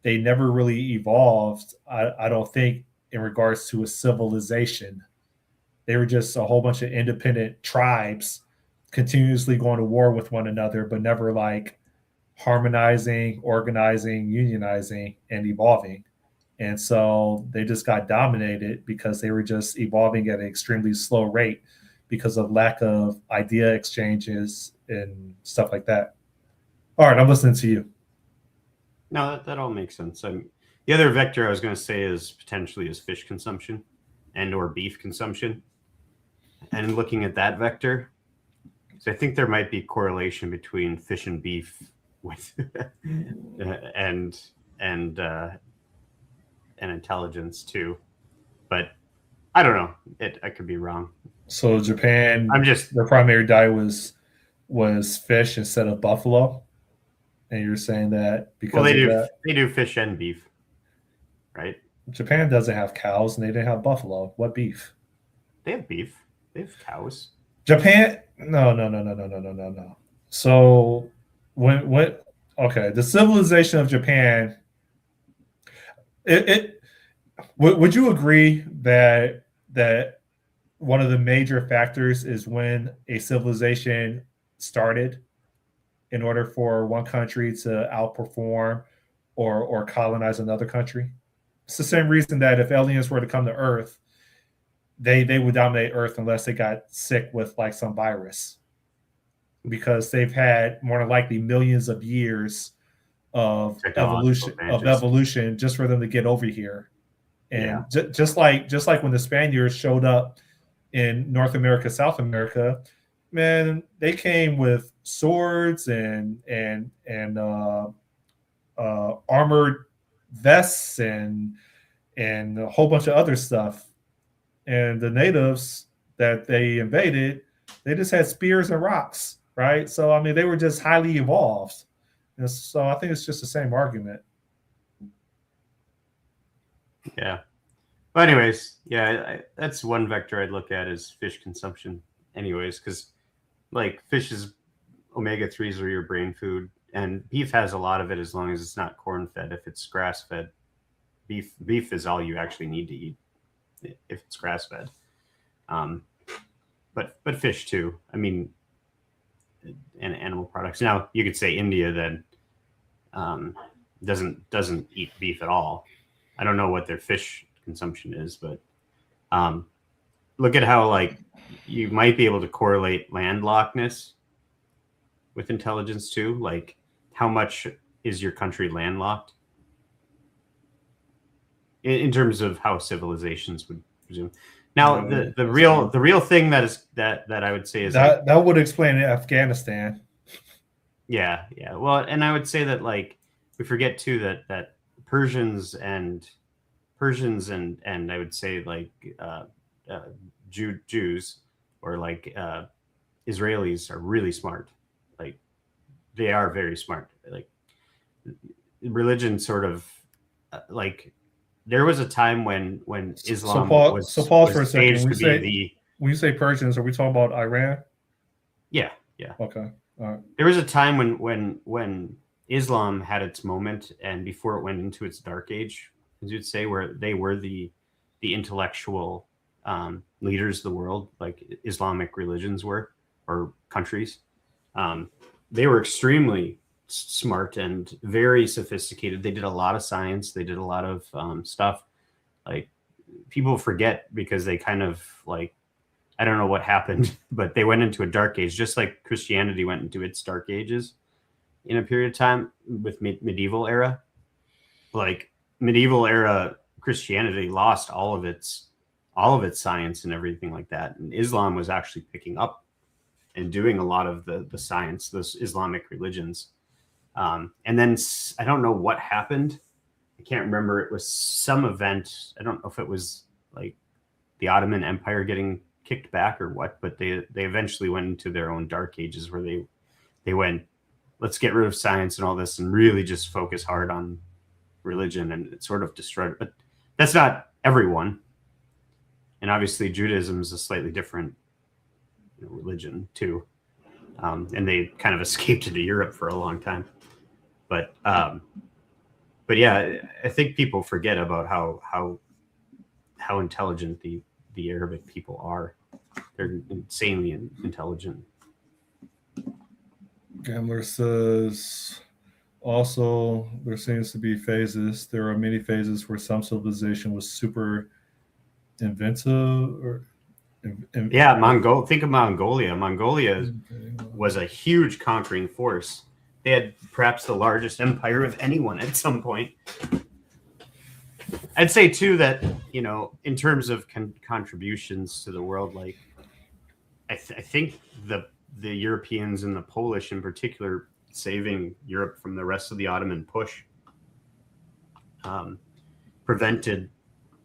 Speaker 1: they never really evolved. I don't think in regards to a civilization. They were just a whole bunch of independent tribes continuously going to war with one another, but never like harmonizing, organizing, unionizing, and evolving. And so they just got dominated because they were just evolving at an extremely slow rate because of lack of idea exchanges and stuff like that. All right, I'm listening to you.
Speaker 2: No, that all makes sense. The other vector I was going to say is potentially is fish consumption and or beef consumption. And looking at that vector, so I think there might be correlation between fish and beef with and intelligence too, but I don't know. I could be wrong.
Speaker 1: So Japan, their primary diet was fish instead of buffalo, and you're saying that because
Speaker 2: they do fish and beef, right?
Speaker 1: Japan doesn't have cows and they didn't have buffalo. What beef?
Speaker 2: They have beef. They have cows.
Speaker 1: Japan? No. So when okay, the civilization of Japan. Would you agree that one of the major factors is when a civilization started in order for one country to outperform or colonize another country? It's the same reason that if aliens were to come to Earth, they would dominate Earth unless they got sick with like some virus, because they've had more than likely millions of years of evolution just for them to get over here. And just like when the Spaniards showed up in North America, South America, man, they came with swords and armored vests and a whole bunch of other stuff. And the natives that they invaded, they just had spears and rocks, right? So I mean, they were just highly evolved. And so I think it's just the same argument.
Speaker 2: Yeah. But anyways, yeah, that's one vector I'd look at is fish consumption. Anyways, because like fish is omega-3s are your brain food, and beef has a lot of it as long as it's not corn-fed. If it's grass-fed, beef is all you actually need to eat if it's grass-fed. But fish too. I mean, and animal products. Now you could say India then doesn't eat beef at all. I don't know what their fish consumption is, but look at how like you might be able to correlate landlockedness with intelligence too. Like how much is your country landlocked in terms of how civilizations would presume. Now,
Speaker 1: Yeah,
Speaker 2: the
Speaker 1: that's true.
Speaker 2: real thing that I would say is
Speaker 1: that would explain Afghanistan.
Speaker 2: yeah. Well, and I would say that we forget too that Persians and I would say uh, uh, Jews or Israelis are really smart. Like they are very smart. Like religion sort of like there was a time when
Speaker 1: So
Speaker 2: Islam
Speaker 1: pause for a
Speaker 2: was
Speaker 1: second.
Speaker 2: staged to be the
Speaker 1: When you say Persians, are we talking about Iran?
Speaker 2: yeah.
Speaker 1: Okay. All right.
Speaker 2: There was a time when Islam had its moment, and before it went into its dark age, as you'd say, where they were the intellectual leaders of the world, like Islamic religions were or countries. Um, they were extremely smart and very sophisticated. They did a lot of science. They did a lot of stuff. Like people forget because they kind of I don't know what happened, but they went into a dark age, just like Christianity went into its dark ages in a period of time with medieval era. Like medieval era Christianity lost all of its science and everything like that, and Islam was actually picking up and doing a lot of the science, those Islamic religions. And then I don't know what happened. I can't remember. It was some event. I don't know if it was like the Ottoman Empire getting kicked back or what, but they eventually went into their own dark ages where they went, let's get rid of science and all this and really just focus hard on religion, and it sort of destroyed it. But that's not everyone. And obviously Judaism is a slightly different religion too. And they kind of escaped into Europe for a long time. But yeah, I think people forget about how intelligent the Arabic people are. They're insanely intelligent.
Speaker 1: Gambler says also there seems to be phases. There are many phases where some civilization was super inventive or
Speaker 2: yeah, think of Mongolia. Mongolia was a huge conquering force. They had perhaps the largest empire of anyone at some point. I'd say too that in terms of contributions to the world, like I think the Europeans and the Polish in particular saving Europe from the rest of the Ottoman push prevented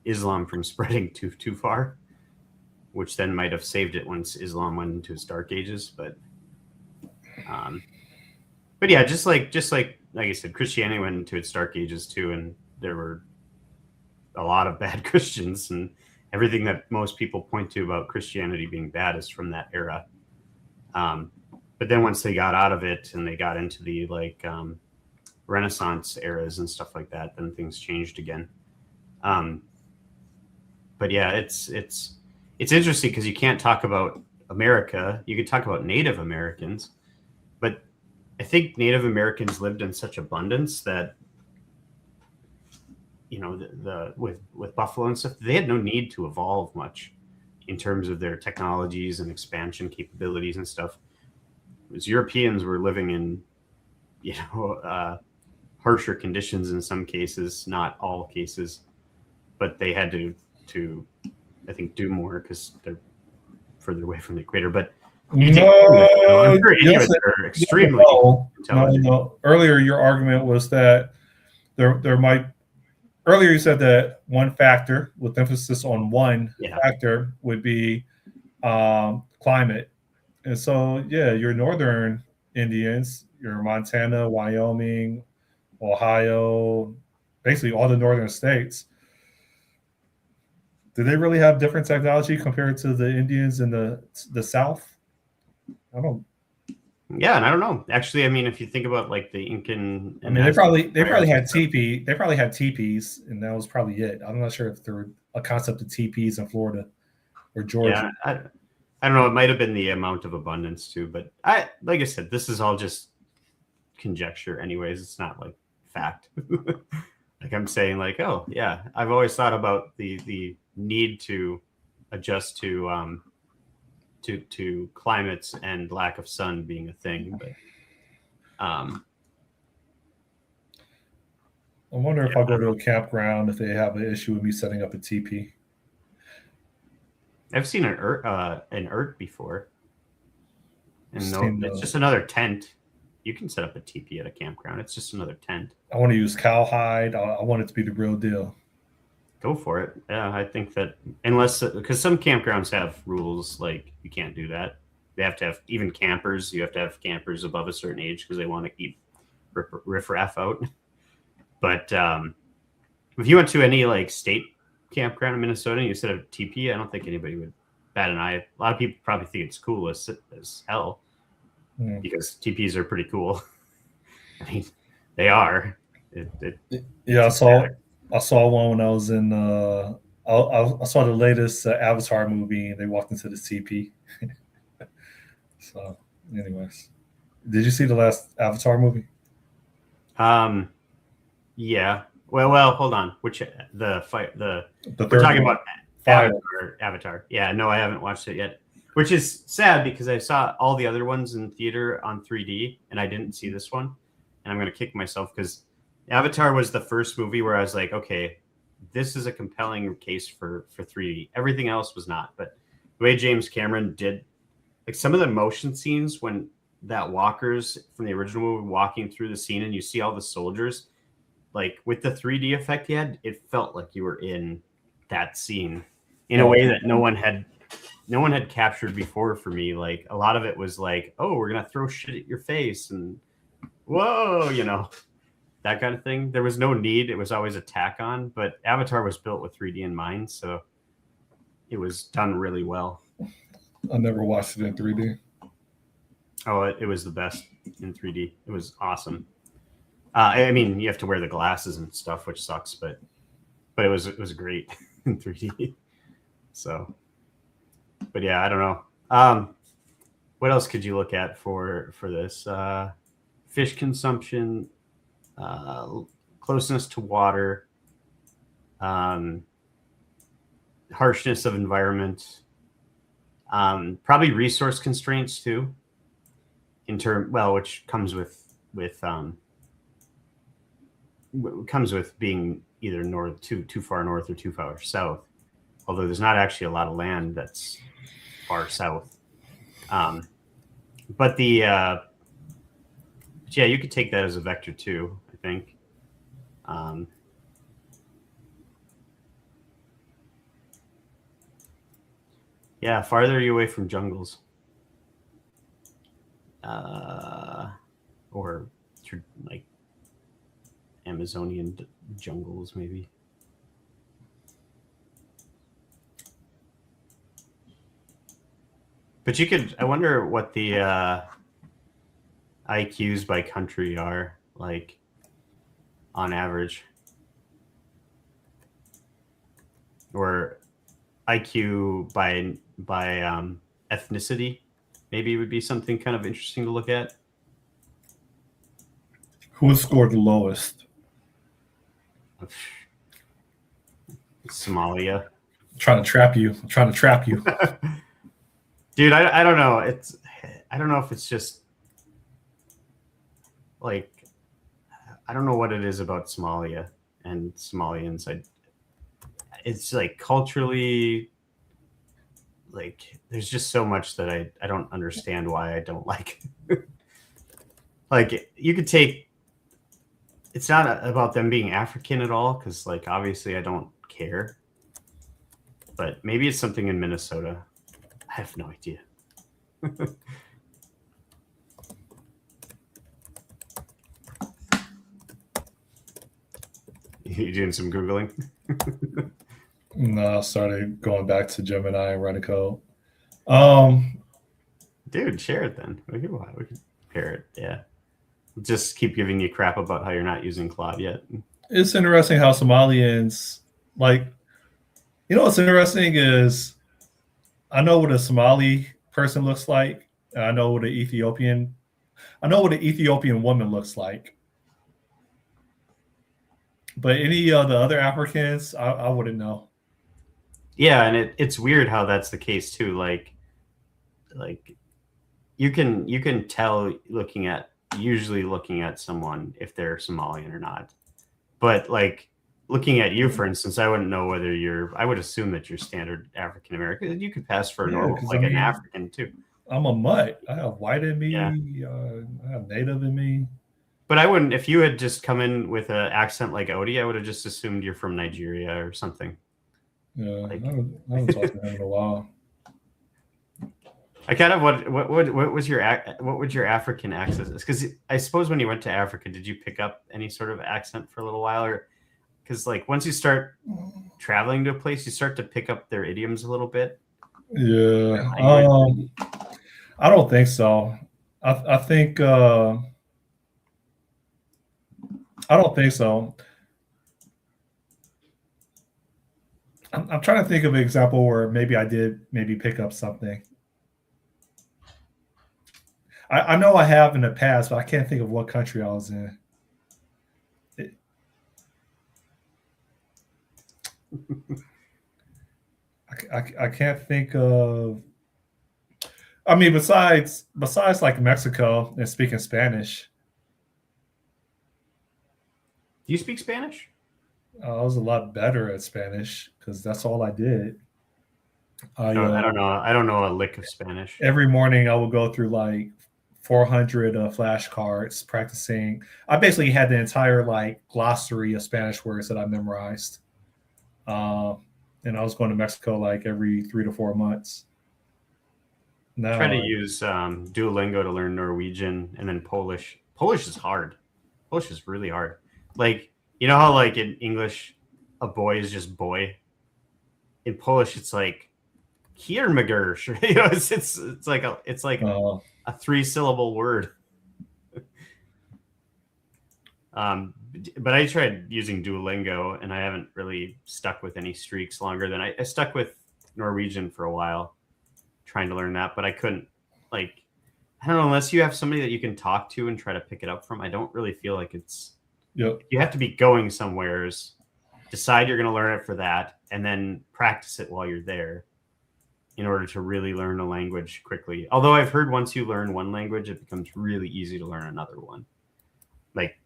Speaker 2: Islam from spreading too far, which then might have saved it once Islam went into its dark ages. But yeah, just like I said, Christianity went into its dark ages too, and there were a lot of bad Christians, and everything that most people point to about Christianity being bad is from that era. But then once they got out of it and they got into the Renaissance eras and stuff like that, then things changed again. But yeah, it's interesting because you can't talk about America. You could talk about Native Americans, but I think Native Americans lived in such abundance that with buffalo and stuff, they had no need to evolve much in terms of their technologies and expansion capabilities and stuff. As Europeans were living in harsher conditions in some cases, not all cases, but they had to I think do more because they're further away from the equator. But I'm sure Inuits are extremely intelligent.
Speaker 1: No. Earlier, your argument was that there might. Earlier, you said that one factor, with emphasis on one factor, would be climate. And so, yeah, your northern Indians, your Montana, Wyoming, Ohio, basically all the northern states, do they really have different technology compared to the Indians in the South? I don't.
Speaker 2: Yeah, and I don't know. Actually, I mean, if you think about the Incan,
Speaker 1: they probably had teepee. They probably had teepees, and that was probably it. I'm not sure if there were a concept of teepees in Florida or Georgia.
Speaker 2: Yeah, I don't know. It might have been the amount of abundance too, but like I said, this is all just conjecture. Anyways, it's not fact. I'm saying oh yeah, I've always thought about the need to adjust to climates and lack of sun being a thing, but
Speaker 1: I wonder if I'll go to a campground if they have an issue with me setting up a teepee.
Speaker 2: I've seen an yurt before, and no,
Speaker 1: Seen
Speaker 2: it's
Speaker 1: the,
Speaker 2: just another tent. You can set up a teepee at a campground. It's just another tent.
Speaker 1: I want to use cowhide. I want it to be the real deal.
Speaker 2: Go for it. Yeah, I think that unless because some campgrounds have rules like you can't do that. They have to have even campers. You have to have campers above a certain age because they want to keep riffraff out. But if you went to any like state campground in Minnesota and you set up TP, I don't think anybody would bat an eye. A lot of people probably think it's cool as hell because TPs are pretty cool. I mean, they are.
Speaker 1: Yeah, I saw one when I was in. I saw the latest Avatar movie, and they walked into the CP. So, anyways, did you see the last Avatar movie?
Speaker 2: Yeah. Well, hold on. Which the fight the
Speaker 1: The
Speaker 2: we're
Speaker 1: third
Speaker 2: talking
Speaker 1: one,
Speaker 2: about
Speaker 1: Fire.
Speaker 2: Avatar. Yeah, no, I haven't watched it yet. Which is sad because I saw all the other ones in theater on 3D and I didn't see this one. And I'm gonna kick myself because Avatar was the first movie where I was like, okay, this is a compelling case for 3D. Everything else was not. But the way James Cameron did like some of the motion scenes when that walkers from the original movie walking through the scene and you see all the soldiers like with the 3D effect he had, it felt like you were in that scene in a way that no one had captured before for me. Like a lot of it was like, oh, we're gonna throw shit at your face and whoa, that kind of thing. There was no need. It was always a tack on, but Avatar was built with 3D in mind, so it was done really well.
Speaker 1: I never watched it in 3D.
Speaker 2: Oh, it was the best in 3D. It was awesome. I mean, you have to wear the glasses and stuff, which sucks, but it was great in 3D. So, but yeah, I don't know. What else could you look at for this? Fish consumption, closeness to water, harshness of environment, probably resource constraints too. Which comes with being either north too far north or too far south. Although there's not actually a lot of land that's far south. But yeah, you could take that as a vector too, I think. Yeah, farther you away from jungles. Or like Amazonian jungles, maybe. But I wonder what the IQs by country are like on average. Or IQ by ethnicity, maybe would be something kind of interesting to look at.
Speaker 1: Who scored the lowest?
Speaker 2: Somalia.
Speaker 1: I'm trying to trap you.
Speaker 2: Dude, I don't know. I don't know if it's just like I don't know what it is about Somalia and Somalians. It's like culturally, like there's just so much that I don't understand why I don't like. Like you could take. It's not about them being African at all, because like obviously I don't care. But maybe it's something in Minnesota. I have no idea. You doing some Googling?
Speaker 1: No, I started going back to Gemini and running code.
Speaker 2: Dude, share it then. We can pair it. Yeah. Just keep giving you crap about how you're not using Claude yet.
Speaker 1: It's interesting how Somalians like. What's interesting is I know what a Somali person looks like. And I know what an Ethiopian woman looks like. But any of the other Africans, I wouldn't know.
Speaker 2: Yeah, and it's weird how that's the case too. Like you can tell usually looking at someone if they're Somalian or not. But like looking at you, for instance, I wouldn't know whether I would assume that you're standard African American. You could pass for a normal,
Speaker 1: because
Speaker 2: like an African too.
Speaker 1: I'm a mutt. I have white in me.
Speaker 2: Yeah.
Speaker 1: I have native in me.
Speaker 2: But I wouldn't, if you had just come in with an accent like Odie, I would have just assumed you're from Nigeria or something.
Speaker 1: Yeah,
Speaker 2: Like,
Speaker 1: I haven't talked to him in a while.
Speaker 2: I kind of what would your African accent? Because I suppose when you went to Africa, did you pick up any sort of accent for a little while, or because like once you start traveling to a place, you start to pick up their idioms a little bit.
Speaker 1: Yeah, I don't think so. I think I don't think so. I'm trying to think of an example where maybe I did pick up something. I know I have in the past, but I can't think of what country I was in. I can't think of. I mean, besides like Mexico and speaking Spanish.
Speaker 2: Do you speak Spanish?
Speaker 1: I was a lot better at Spanish because that's all I did.
Speaker 2: I don't know. I don't know a lick of Spanish.
Speaker 1: Every morning I would go through like 400 flashcards practicing. I basically had the entire like glossary of Spanish words that I memorized. And I was going to Mexico like every 3 to 4 months.
Speaker 2: Now, try to use Duolingo to learn Norwegian and then Polish. Polish is hard. Polish is really hard. Like, you know how like in English, a boy is just boy. In Polish, it's like Kiermager. You know, it's like a 3-syllable word. But I tried using Duolingo and I haven't really stuck with any streaks longer than I stuck with Norwegian for a while, trying to learn that, but I couldn't, like, I don't know, unless you have somebody that you can talk to and try to pick it up from. I don't really feel like it's,
Speaker 1: you
Speaker 2: have to be going somewheres, decide you're going to learn it for that, and then practice it while you're there in order to really learn a language quickly. Although I've heard once you learn one language, it becomes really easy to learn another one. Like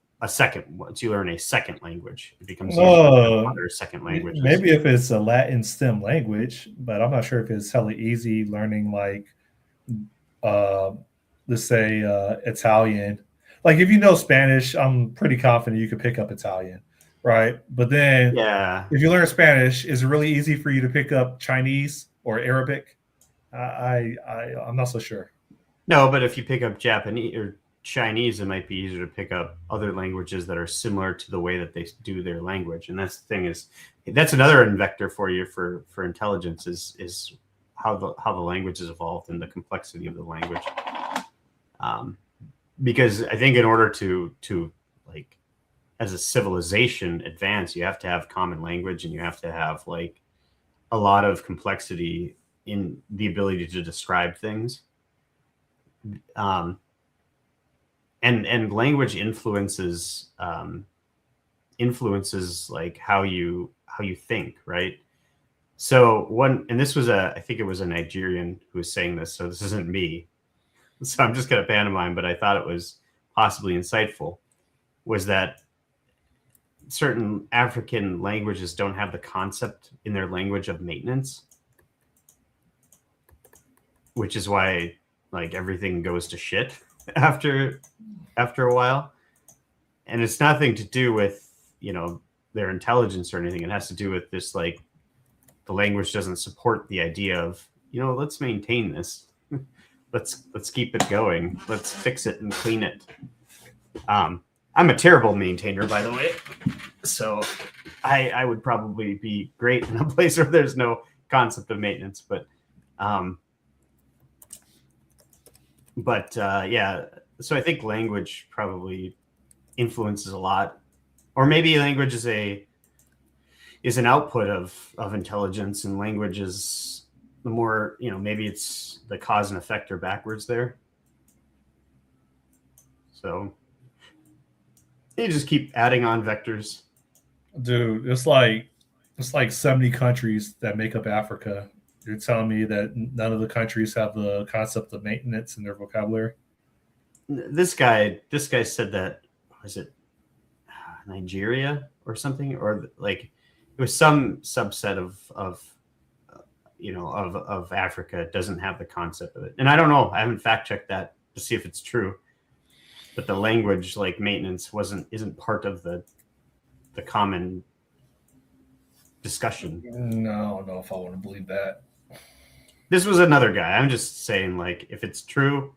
Speaker 2: once you learn a second language, it becomes easy to learn other second languages.
Speaker 1: Maybe if it's a Latin stem language, but I'm not sure if it's hella easy learning like, let's say Italian. Like if you know Spanish, I'm pretty confident you could pick up Italian, right? But then if you learn Spanish, is it really easy for you to pick up Chinese or Arabic? I'm not so sure.
Speaker 2: No, but if you pick up Japanese or Chinese, it might be easier to pick up other languages that are similar to the way that they do their language. And that's the thing is, that's another vector for you for intelligence is how the language is evolved and the complexity of the language. Because I think in order to like as a civilization advance, you have to have common language and you have to have like a lot of complexity in the ability to describe things. And language influences like how you think, right? So this was I think it was a Nigerian who was saying this, so this isn't me. So I'm just going to pantomime, but I thought it was possibly insightful, was that certain African languages don't have the concept in their language of maintenance, which is why like everything goes to shit after a while. And it's nothing to do with, their intelligence or anything. It has to do with this, like, the language doesn't support the idea of, let's maintain this. Let's keep it going. Let's fix it and clean it. I'm a terrible maintainer, by the way. So I would probably be great in a place where there's no concept of maintenance, but yeah. So I think language probably influences a lot, or maybe language is an output of intelligence, and language is the more, maybe it's the cause and effect are backwards there. So you just keep adding on vectors.
Speaker 1: Dude, it's like 70 countries that make up Africa. You're telling me that none of the countries have the concept of maintenance in their vocabulary?
Speaker 2: This guy said that, was it Nigeria? or something, or like it was some subset of of Africa doesn't have the concept of it. And I don't know. I haven't fact checked that to see if it's true. But the language like maintenance isn't part of the common discussion.
Speaker 1: No, I don't know if I want to believe that.
Speaker 2: This was another guy. I'm just saying, like, if it's true,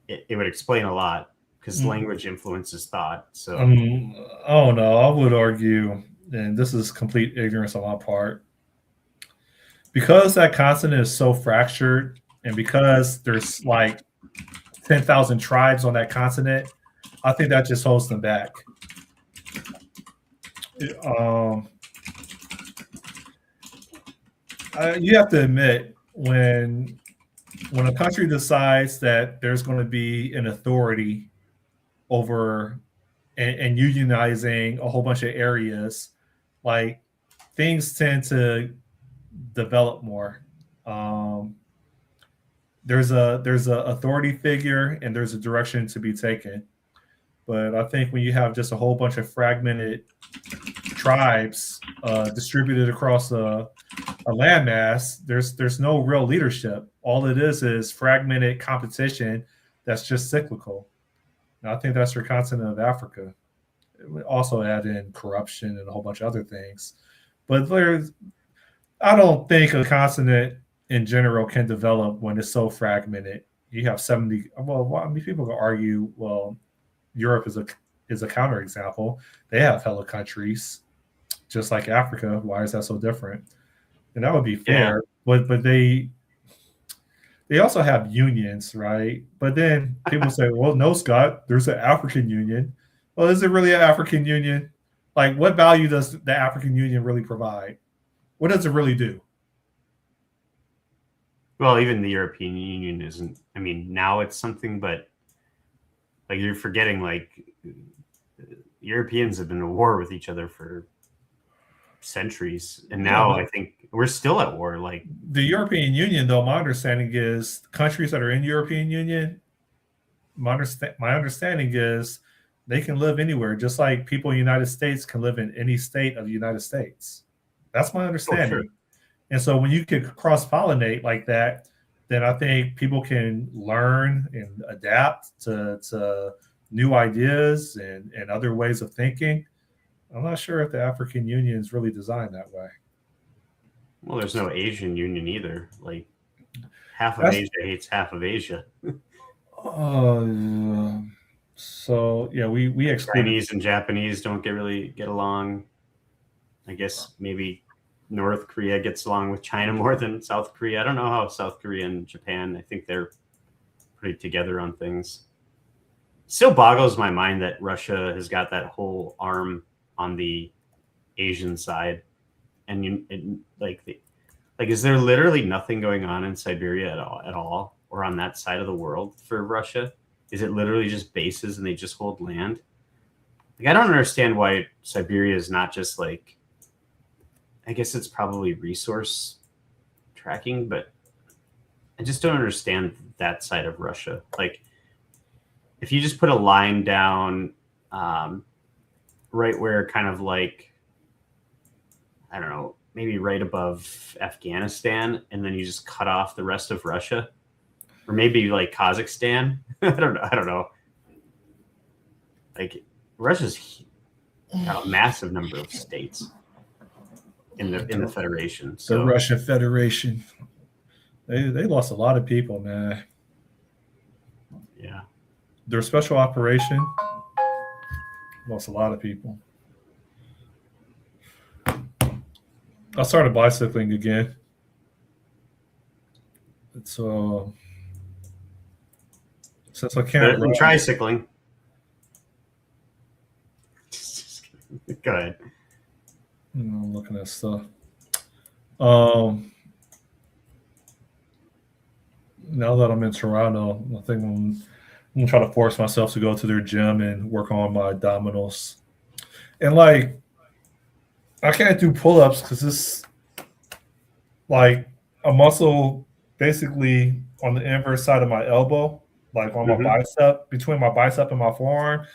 Speaker 2: it would explain a lot because language influences thought. So,
Speaker 1: oh no, I would argue, and this is complete ignorance on my part, because that continent is so fractured, and because there's like 10,000 tribes on that continent, I think that just holds them back. You have to admit when a country decides that there's going to be an authority over and unionizing a whole bunch of areas, like things tend to develop more. There's a authority figure and there's a direction to be taken. But I think when you have just a whole bunch of fragmented tribes distributed across a landmass, there's no real leadership. All it is fragmented competition that's just cyclical. And I think that's your continent of Africa. It would also add in corruption and a whole bunch of other things. But I don't think a continent in general can develop when it's so fragmented. You have 70. Well, I mean, people can argue, well, Europe is a counterexample. They have hella countries, just like Africa. Why is that so different? And that would be fair. Yeah. But they also have unions, right? But then people say, well, no, Scott, there's an African Union. Well, is it really an African Union? Like, what value does the African Union really provide? What does it really do?
Speaker 2: Well, even the European Union isn't. I mean, now it's something, but like you're forgetting, like Europeans have been at war with each other for centuries, and now I think we're still at war. Like
Speaker 1: the European Union, though, my understanding is countries that are in the European Union, my understanding is they can live anywhere, just like people in the United States can live in any state of the United States. That's my understanding. Oh, sure. And so when you can cross-pollinate like that, then I think people can learn and adapt to new ideas and other ways of thinking. I'm not sure if the African Union is really designed that way.
Speaker 2: Well, there's no Asian Union either. Like half of Asia hates half of Asia.
Speaker 1: So yeah, we exclude
Speaker 2: Chinese and Japanese don't really get along. I guess maybe North Korea gets along with China more than South Korea. I don't know how South Korea and Japan, I think they're pretty together on things. Still boggles my mind that Russia has got that whole arm on the Asian side. And is there literally nothing going on in Siberia at all or on that side of the world for Russia? Is it literally just bases and they just hold land? Like, I don't understand why Siberia is not just like, I guess it's probably resource tracking, but I just don't understand that side of Russia. Like, if you just put a line down right where kind of like, I don't know, maybe right above Afghanistan, and then you just cut off the rest of Russia, or maybe like Kazakhstan. I don't know. Like, Russia's got a massive number of states in the Federation. So
Speaker 1: the Russian Federation, they lost a lot of people, man.
Speaker 2: Yeah,
Speaker 1: their special operation lost a lot of people. I started bicycling again. So since I can't
Speaker 2: ride, tricycling. Go ahead.
Speaker 1: I'm looking at stuff. Now that I'm in Toronto, I think I'm gonna try to force myself to go to their gym and work on my abdominals. And like, I can't do pull-ups because it's like a muscle basically on the inverse side of my elbow, like on my bicep, between my bicep and my forearm.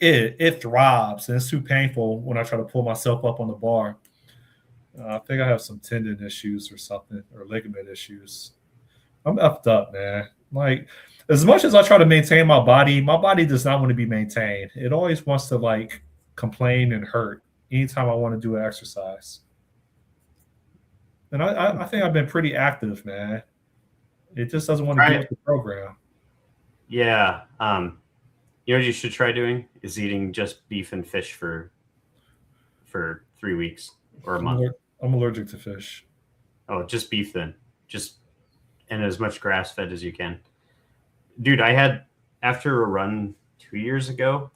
Speaker 1: it throbs, and it's too painful when I try to pull myself up on the bar. I think I have some tendon issues or something, or ligament issues. I'm effed up, man. Like, as much as I try to maintain my body does not want to be maintained. It always wants to like complain and hurt anytime I want to do an exercise. And I think I've been pretty active, man. It just doesn't want to
Speaker 2: Try
Speaker 1: get
Speaker 2: it.
Speaker 1: with the program.
Speaker 2: Yeah. You know what you should try doing is eating just beef and fish for 3 weeks or a month.
Speaker 1: I'm allergic to fish.
Speaker 2: Oh, just beef then. Just and as much grass fed as you can. Dude, I had after a run 2 years ago,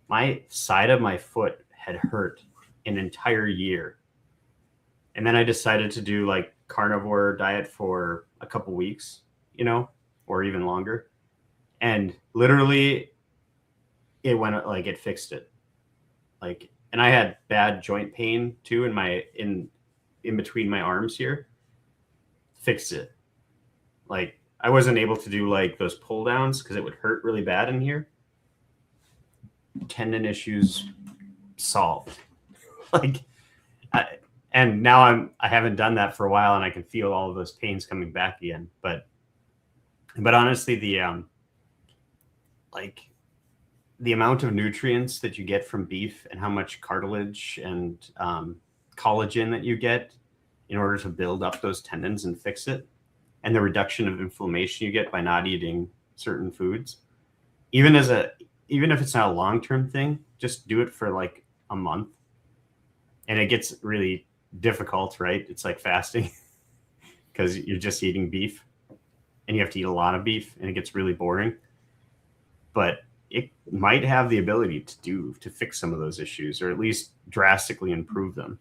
Speaker 2: my side of my foot had hurt an entire year. And then I decided to do like carnivore diet for a couple weeks, or even longer. And literally it went like it fixed it. Like, and I had bad joint pain too in between my arms here. Fixed it. Like I wasn't able to do like those pull downs because it would hurt really bad in here. Tendon issues solved. And now I haven't done that for a while, and I can feel all of those pains coming back again. But honestly, the amount of nutrients that you get from beef and how much cartilage and collagen that you get in order to build up those tendons and fix it, and the reduction of inflammation you get by not eating certain foods, even if it's not a long-term thing, just do it for like a month. And it gets really difficult, right? It's like fasting because you're just eating beef and you have to eat a lot of beef and it gets really boring. But it might have the ability to fix some of those issues, or at least drastically improve them,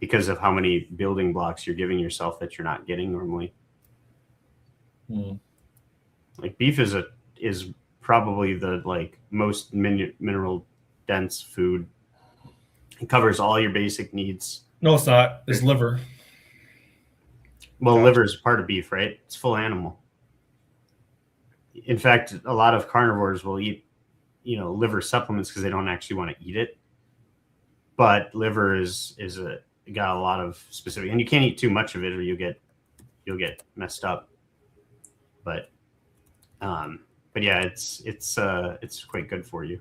Speaker 2: because of how many building blocks you're giving yourself that you're not getting normally. Like beef is probably the like most mineral dense food. It covers all your basic needs.
Speaker 1: No, it's not. It's liver.
Speaker 2: Well, liver is part of beef, right? It's full animal. In fact, a lot of carnivores will eat, liver supplements because they don't actually want to eat it. But liver got a lot of specific, and you can't eat too much of it or you'll get messed up. But yeah, it's quite good for you.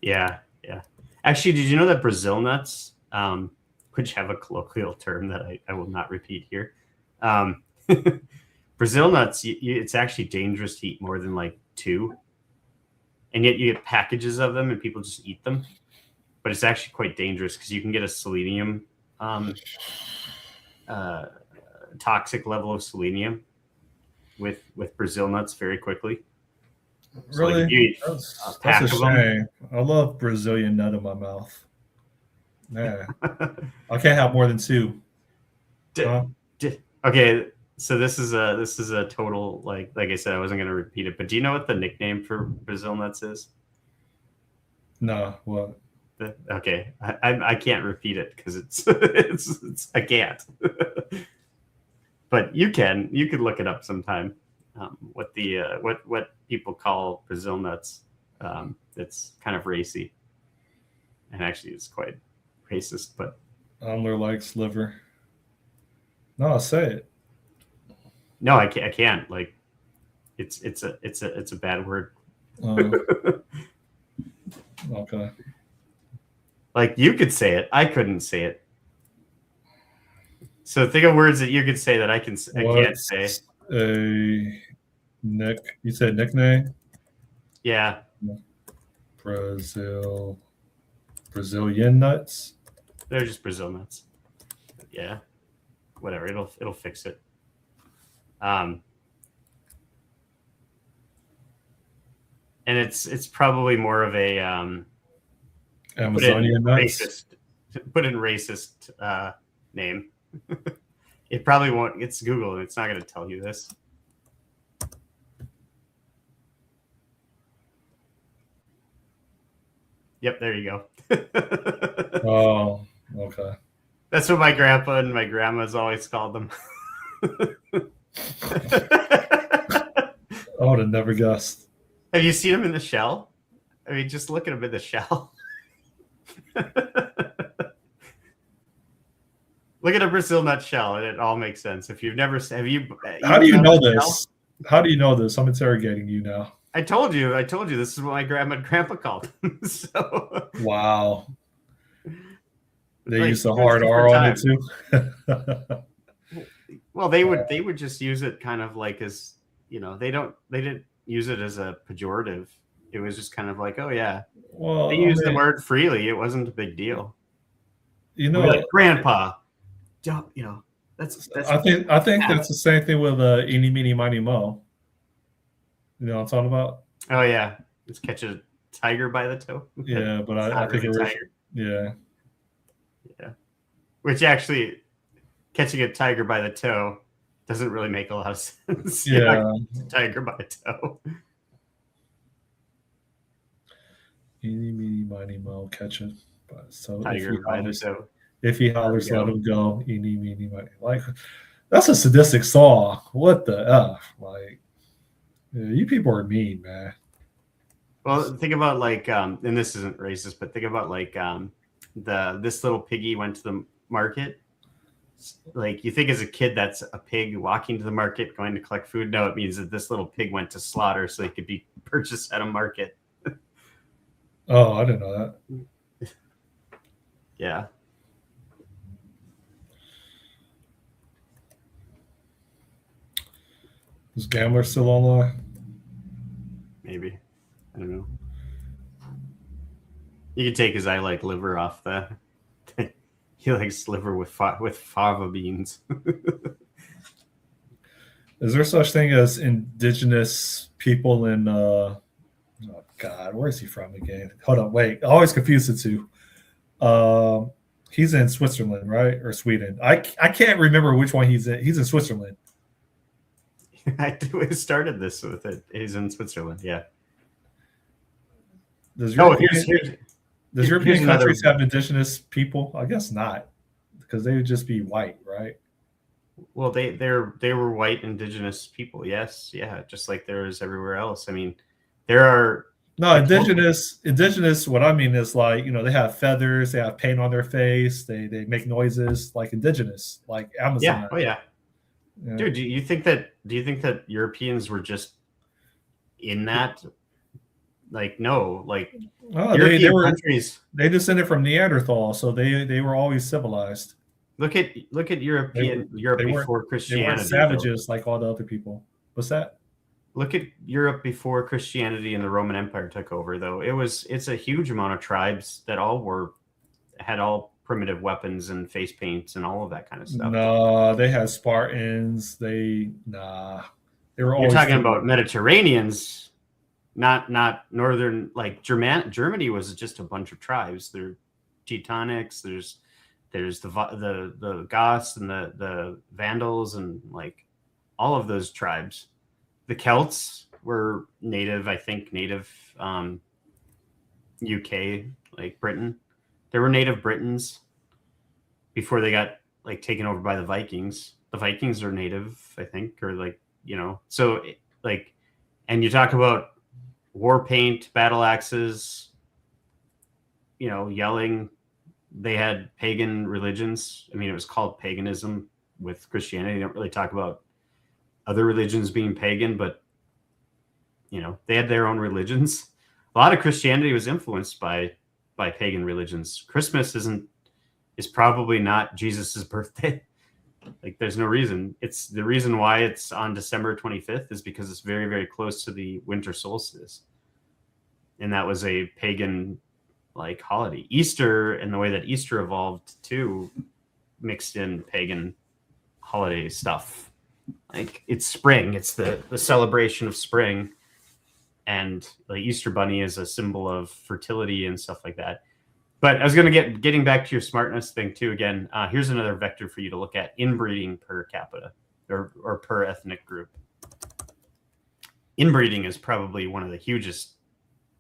Speaker 2: Yeah. Actually, did you know that Brazil nuts, which have a colloquial term that I will not repeat here, Brazil nuts, it's actually dangerous to eat more than like 2, and yet you get packages of them and people just eat them. But it's actually quite dangerous because you can get a selenium, toxic level of selenium with Brazil nuts very quickly. So
Speaker 1: Really?
Speaker 2: like if you eat
Speaker 1: that's a shame. I love Brazilian nut in my mouth. Yeah. I can't have more than 2.
Speaker 2: Okay, so this is a total like I said, I wasn't going to repeat it, but do you know what the nickname for Brazil nuts is?
Speaker 1: No, what?
Speaker 2: Okay, I can't repeat it because it's I can't. But you could look it up sometime. What people call Brazil nuts. It's kind of racy, and actually it's quite racist. But
Speaker 1: Andler likes liver. No, say it.
Speaker 2: No, I can't. Like, it's a bad word.
Speaker 1: Okay.
Speaker 2: Like you could say it, I couldn't say it. So think of words that you could say that I can't say.
Speaker 1: You said nickname?
Speaker 2: Yeah.
Speaker 1: Brazilian nuts?
Speaker 2: They're just Brazil nuts. Yeah. Whatever. It'll fix it. And it's probably more of a
Speaker 1: Amazonian nuts.
Speaker 2: Put in racist name. It probably won't. It's Google. It's not going to tell you this. Yep, there you go.
Speaker 1: Oh, okay.
Speaker 2: That's what my grandpa and my grandma's always called them.
Speaker 1: I would have never guessed.
Speaker 2: Have you seen them in the shell? I mean, just look at them in the shell. Look at a Brazil nut shell, and it all makes sense. If you've never, have you?
Speaker 1: How do you know this? How do you know this? I'm interrogating you now.
Speaker 2: I told you. This is what my grandma and grandpa called them. So
Speaker 1: wow. They
Speaker 2: like,
Speaker 1: use the hard R on it too.
Speaker 2: Well, they would just use it kind of like as, you know, they didn't use it as a pejorative. It was just kind of like, oh yeah,
Speaker 1: well,
Speaker 2: they used the word freely. It wasn't a big deal.
Speaker 1: You know,
Speaker 2: like, grandpa, don't, you know, that's
Speaker 1: I think that's the same thing with eeny meeny miny mo. You know what I'm talking about?
Speaker 2: Oh yeah, let's catch a tiger by the toe.
Speaker 1: Yeah, but I think
Speaker 2: really
Speaker 1: yeah.
Speaker 2: Which actually, catching a tiger by the toe doesn't really make a lot of sense.
Speaker 1: Yeah,
Speaker 2: tiger by the toe.
Speaker 1: Eeny meeny miny mo, catch it. So
Speaker 2: tiger by the toe.
Speaker 1: If he hollers, let him go. Eeny meeny miny. Like, that's a sadistic song. What the f? Like, yeah, you people are mean, man.
Speaker 2: Well, think about like, and this isn't racist, but think about like this little piggy went to the market. Like, you think as a kid that's a pig walking to the market going to collect food. No, it means that this little pig went to slaughter so he could be purchased at a market.
Speaker 1: Oh, I didn't know that.
Speaker 2: Yeah.
Speaker 1: Is Gambler still online?
Speaker 2: Maybe. I don't know. You could take his I like liver off the. He likes liver with fava beans.
Speaker 1: Is there such thing as indigenous people in? Oh God, where is he from again? Hold on, wait. I always confuse the two. He's in Switzerland, right, or Sweden? I can't remember which one he's in. He's in Switzerland.
Speaker 2: I started this with it. He's in Switzerland. Yeah.
Speaker 1: Does European countries have indigenous people? I guess not, because they would just be white, right?
Speaker 2: Well, they were white indigenous people. Yes, yeah, just like there is everywhere else. I mean, there are
Speaker 1: indigenous. What I mean is, like, you know, they have feathers, they have paint on their face, they make noises like indigenous, like Amazon.
Speaker 2: Yeah. Oh yeah. Yeah. Dude, do you think that Europeans were just in that? Like, no, like, countries.
Speaker 1: They descended from Neanderthal, so they were always civilized.
Speaker 2: Look at Europe before Christianity. They weren't
Speaker 1: savages like all the other people. What's that?
Speaker 2: Look at Europe before Christianity and the Roman Empire took over, though. It's a huge amount of tribes that had all primitive weapons and face paints and all of that kind of stuff.
Speaker 1: No, they had Spartans. They were.
Speaker 2: You're talking about Mediterraneans. Not northern, like Germany was just a bunch of tribes. There are Teutonics, there's the Goths and the Vandals, and like all of those tribes. The Celts were native UK, like Britain. There were native Britons before they got like taken over by the Vikings. The Vikings are native, I think, or like, you know, so like, and you talk about war paint, battle axes, you know, yelling. They had pagan religions. I mean, it was called paganism with Christianity. They don't really talk about other religions being pagan, but, you know, they had their own religions. A lot of Christianity was influenced by pagan religions. Christmas is probably not Jesus's birthday. Like, there's no reason. It's the reason why it's on December 25th is because it's very, very close to the winter solstice. And that was a pagan like holiday. Easter, and the way that Easter evolved too, mixed in pagan holiday stuff. Like, it's spring. It's the celebration of spring. And the Easter bunny is a symbol of fertility and stuff like that. But I was going to getting back to your smartness thing too. Again, here's another vector for you to look at: inbreeding per capita or per ethnic group. Inbreeding is probably one of the hugest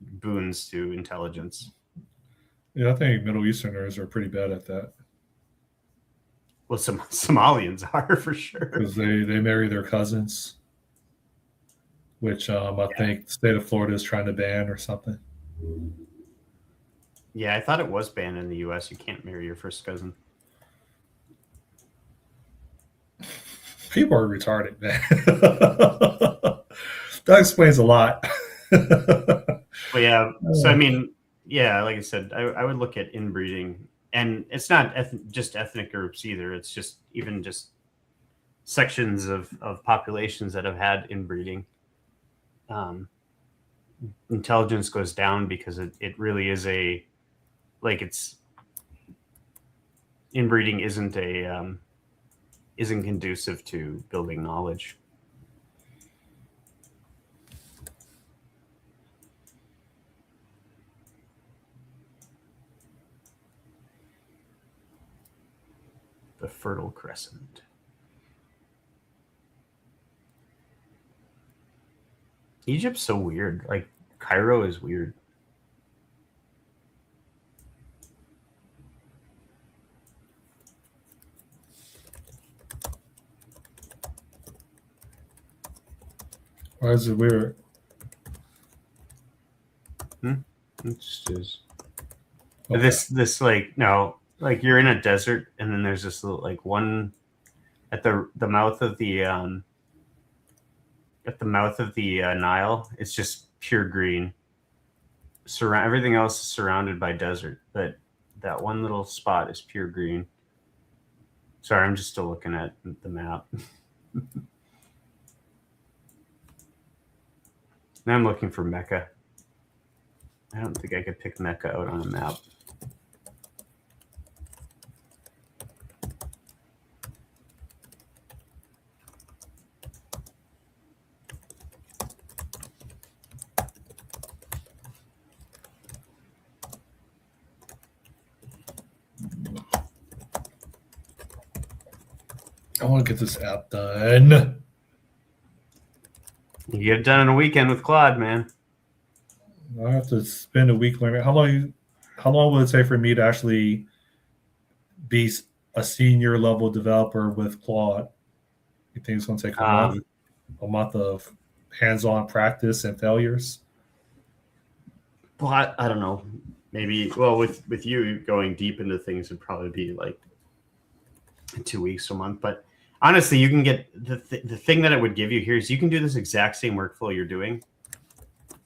Speaker 2: boons to intelligence.
Speaker 1: Yeah, I think Middle Easterners are pretty bad at that
Speaker 2: Well, some Somalians are for sure.
Speaker 1: because they marry their cousins, which I think the state of Florida is trying to ban or something.
Speaker 2: Yeah, I thought it was banned in the U.S. You can't marry your first cousin.
Speaker 1: People are retarded, man. That explains a lot.
Speaker 2: But yeah, so I mean, yeah, like I said, I would look at inbreeding, and it's not just ethnic groups either. It's just even just sections of populations that have had inbreeding. Intelligence goes down because it really is it's inbreeding isn't conducive to building knowledge. The Fertile Crescent. Egypt's so weird. Like Cairo is weird.
Speaker 1: Why is it weird?
Speaker 2: It just is.
Speaker 1: Okay.
Speaker 2: This like no, like you're in a desert and then there's this little, like one at the mouth of the Nile. It's just pure green. Everything else is surrounded by desert, but that one little spot is pure green. Sorry, I'm just still looking at the map. Now I'm looking for Mecca. I don't think I could pick Mecca out on a map.
Speaker 1: I want to get this app done.
Speaker 2: You get it done in a weekend with Claude, man.
Speaker 1: I have to spend a week learning. How long will it take for me to actually be a senior level developer with Claude? You think it's going to take a month? A month of hands-on practice and failures?
Speaker 2: Well, I don't know. Maybe, well, with you going deep into things, it'd probably be like 2 weeks, a month. But honestly, you can get the thing that it would give you here is you can do this exact same workflow you're doing.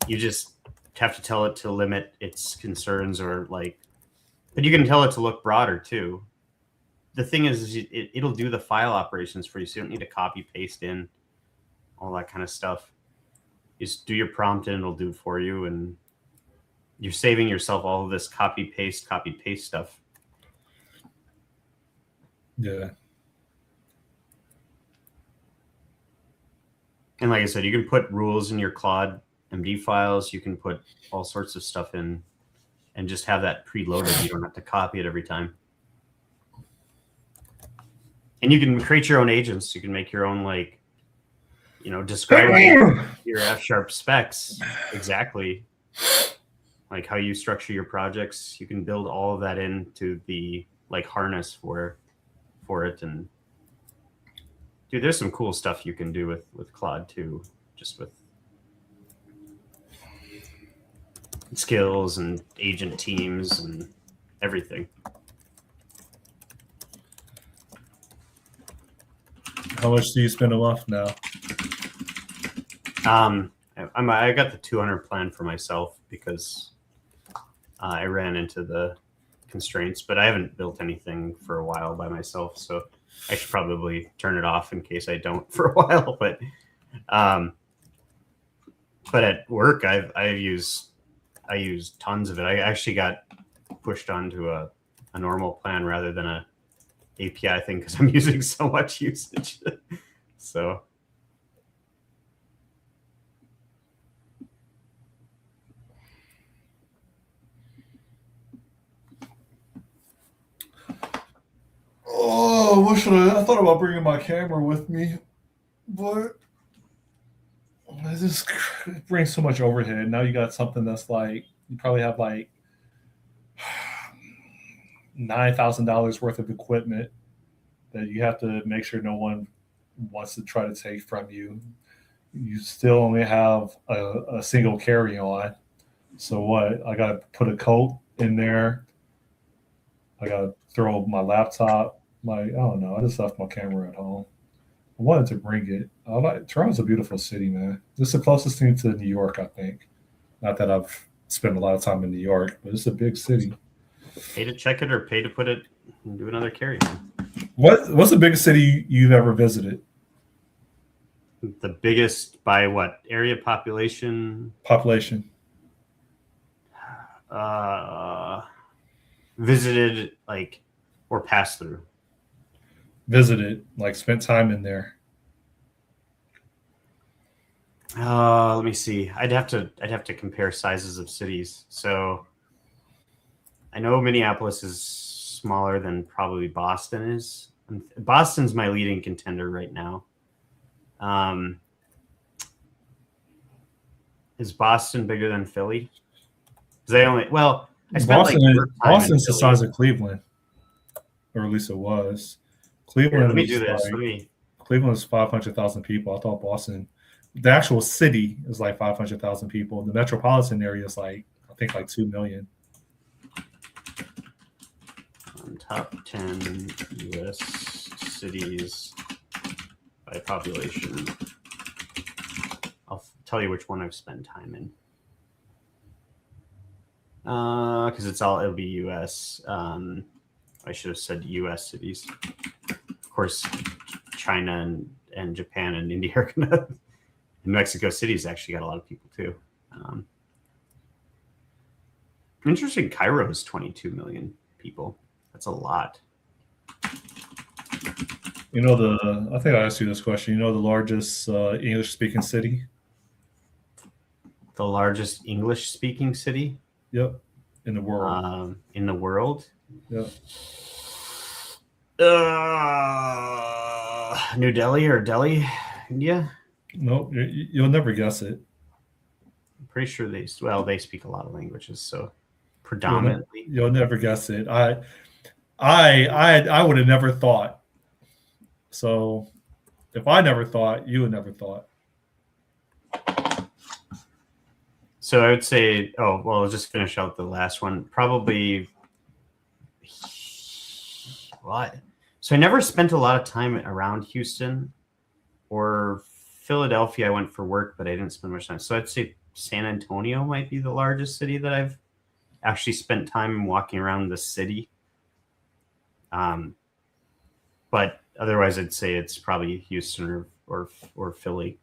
Speaker 2: You just have to tell it to limit its concerns, or like, but you can tell it to look broader too. The thing is it'll do the file operations for you, so you don't need to copy paste in all that kind of stuff. You just do your prompt and it'll do it for you, and you're saving yourself all of this copy paste stuff.
Speaker 1: Yeah.
Speaker 2: And like I said, you can put rules in your Claude MD files. You can put all sorts of stuff in and just have that preloaded. You don't have to copy it every time. And you can create your own agents. You can make your own, like, describe your F# specs exactly, like how you structure your projects. You can build all of that into the harness for it. And dude, there's some cool stuff you can do with Claude too, just with skills and agent teams and everything.
Speaker 1: How much do you spend a month now?
Speaker 2: I got the 200 plan for myself because I ran into the constraints, but I haven't built anything for a while by myself, so I should probably turn it off in case I don't for a while. But at work, I use tons of it. I actually got pushed onto a normal plan rather than a API thing because I'm using so much usage. So.
Speaker 1: Oh, what should I thought about bringing my camera with me, but this brings so much overhead. Now you got something that's like, you probably have like $9,000 worth of equipment that you have to make sure no one wants to try to take from you. You still only have a single carry on. So what? I got to put a coat in there. I got to throw my laptop. I don't know. I just left my camera at home. I wanted to bring it. Toronto's a beautiful city, man. It's the closest thing to New York, I think. Not that I've spent a lot of time in New York, but it's a big city.
Speaker 2: Pay to check it or pay to put it and do another carry.
Speaker 1: What's the biggest city you've ever visited?
Speaker 2: The biggest by what? Area population?
Speaker 1: Population.
Speaker 2: Visited, like, or passed through.
Speaker 1: Visited, like spent time in there.
Speaker 2: Let me see. I'd have to compare sizes of cities. So I know Minneapolis is smaller than probably Boston is. Boston's my leading contender right now. Is Boston bigger than Philly? I spent
Speaker 1: Boston's the size of Cleveland, or at least it was. Cleveland.
Speaker 2: Let me do this.
Speaker 1: Cleveland is 500,000 people. I thought Boston, the actual city, is like 500,000 people. The metropolitan area is I think 2 million.
Speaker 2: Top 10 U.S. cities by population. I'll tell you which one I've spent time in. Because it'll be U.S. I should have said U.S. cities. Of course, China and Japan and India are gonna. And Mexico City's actually got a lot of people too. Interesting. Cairo is 22 million people. That's a lot.
Speaker 1: I think I asked you this question. The largest English-speaking city?
Speaker 2: The largest English-speaking city?
Speaker 1: Yep. In the world.
Speaker 2: In the world?
Speaker 1: Yep.
Speaker 2: New Delhi or Delhi, India?
Speaker 1: Nope. You'll never guess it.
Speaker 2: I'm pretty sure they speak a lot of languages, so predominantly.
Speaker 1: You'll never guess it. I would have never thought. So if I never thought, you would never thought.
Speaker 2: So I would say, I'll just finish out the last one. Probably what? So I never spent a lot of time around Houston or Philadelphia. I went for work, but I didn't spend much time. So I'd say San Antonio might be the largest city that I've actually spent time walking around the city. But otherwise, I'd say it's probably Houston or Philly.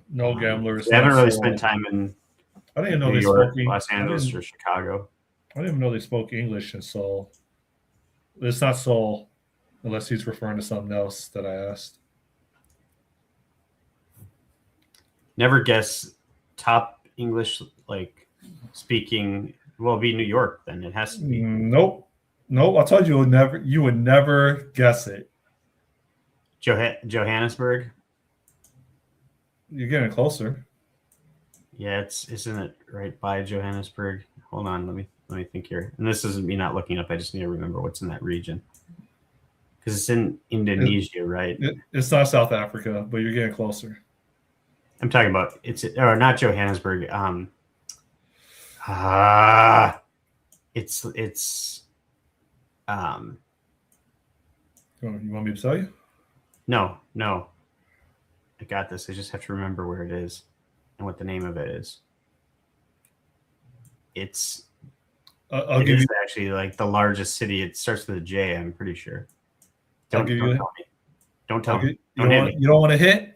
Speaker 1: No gamblers.
Speaker 2: I haven't really spent time in
Speaker 1: I didn't know
Speaker 2: New
Speaker 1: they
Speaker 2: York,
Speaker 1: spoke
Speaker 2: Los Angeles, or Chicago.
Speaker 1: I didn't even know they spoke English in Seoul. It's not Seoul, unless he's referring to something else that I asked.
Speaker 2: Never guess top English speaking. Well, it'd be New York then. It has to be.
Speaker 1: Nope. I told you you would never guess it.
Speaker 2: Johannesburg.
Speaker 1: You're getting closer.
Speaker 2: Yeah, isn't it right by Johannesburg? Hold on, let me think here. And this isn't me not looking up. I just need to remember what's in that region because it's in Indonesia, right?
Speaker 1: It's not South Africa, but you're getting closer.
Speaker 2: I'm talking about not Johannesburg. It's
Speaker 1: You want me to tell you?
Speaker 2: No. I got this. I just have to remember where it is and what the name of it is. It's actually like the largest city. It starts with a J, I'm pretty sure. Don't tell me. Don't tell me.
Speaker 1: You don't want to hit?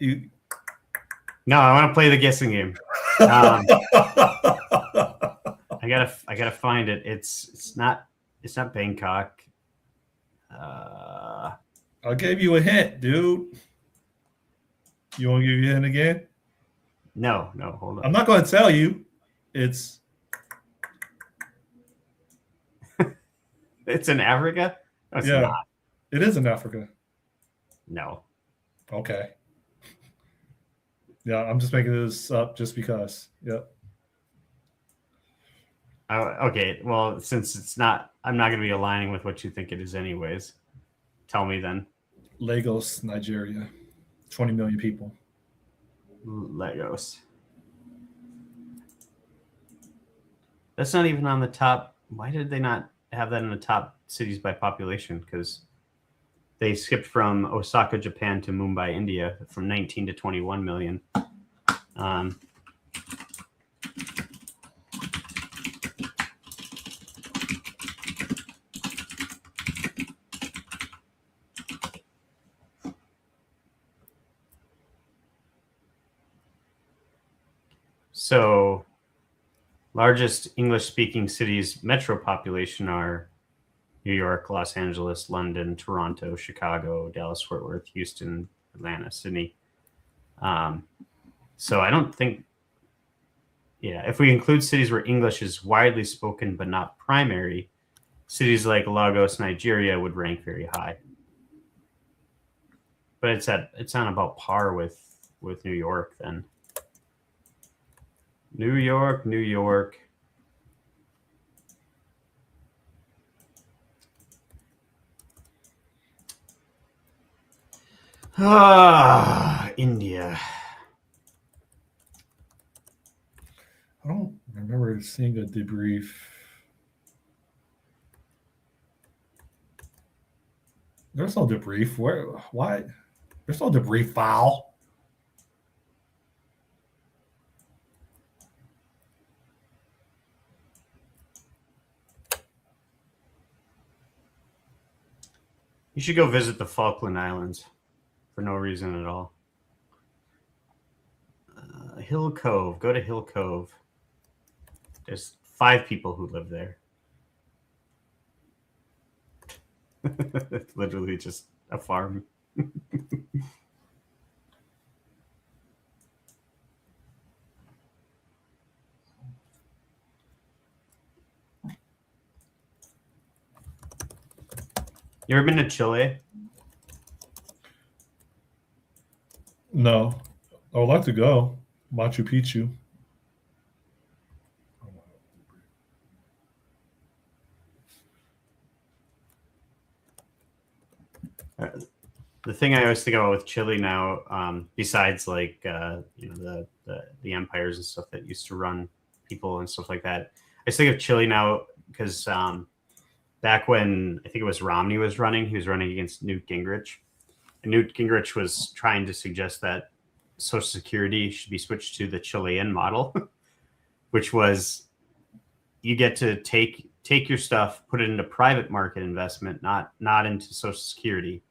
Speaker 2: No, I want to play the guessing game. I gotta find it. It's not Bangkok.
Speaker 1: I gave you a hint, dude. You want to give you a hint again?
Speaker 2: No, hold on.
Speaker 1: I'm not going to tell you. It's
Speaker 2: in Africa? No, it's not.
Speaker 1: It is in Africa.
Speaker 2: No.
Speaker 1: Okay. Yeah, I'm just making this up just because. Yep.
Speaker 2: Okay, well, since it's not, I'm not going to be aligning with what you think it is, anyways. Tell me then.
Speaker 1: Lagos, Nigeria, 20 million people.
Speaker 2: Legos. That's not even on the top. Why did they not have that in the top cities by population? Because they skipped from Osaka, Japan to Mumbai, India, from 19 to 21 million. So, largest English-speaking cities metro population are New York, Los Angeles, London, Toronto, Chicago, Dallas, Fort Worth, Houston, Atlanta, Sydney. So I don't think, if we include cities where English is widely spoken but not primary, cities like Lagos, Nigeria would rank very high. But it's on about par with New York then. New York. India.
Speaker 1: I don't remember seeing a debrief. There's no debrief. Where? Why? There's no debrief file.
Speaker 2: You should go visit the Falkland Islands for no reason at all. Hill Cove. Go to Hill Cove. There's 5 people who live there. It's literally just a farm. You ever been to Chile?
Speaker 1: No. I would like to go. Machu Picchu.
Speaker 2: The thing I always think about with Chile now, besides like the empires and stuff that used to run people and stuff like that, I just think of Chile now because back when I think it was Romney was running, he was running against Newt Gingrich, and Newt Gingrich was trying to suggest that Social Security should be switched to the Chilean model, which was you get to take your stuff, put it into private market investment, not into Social Security.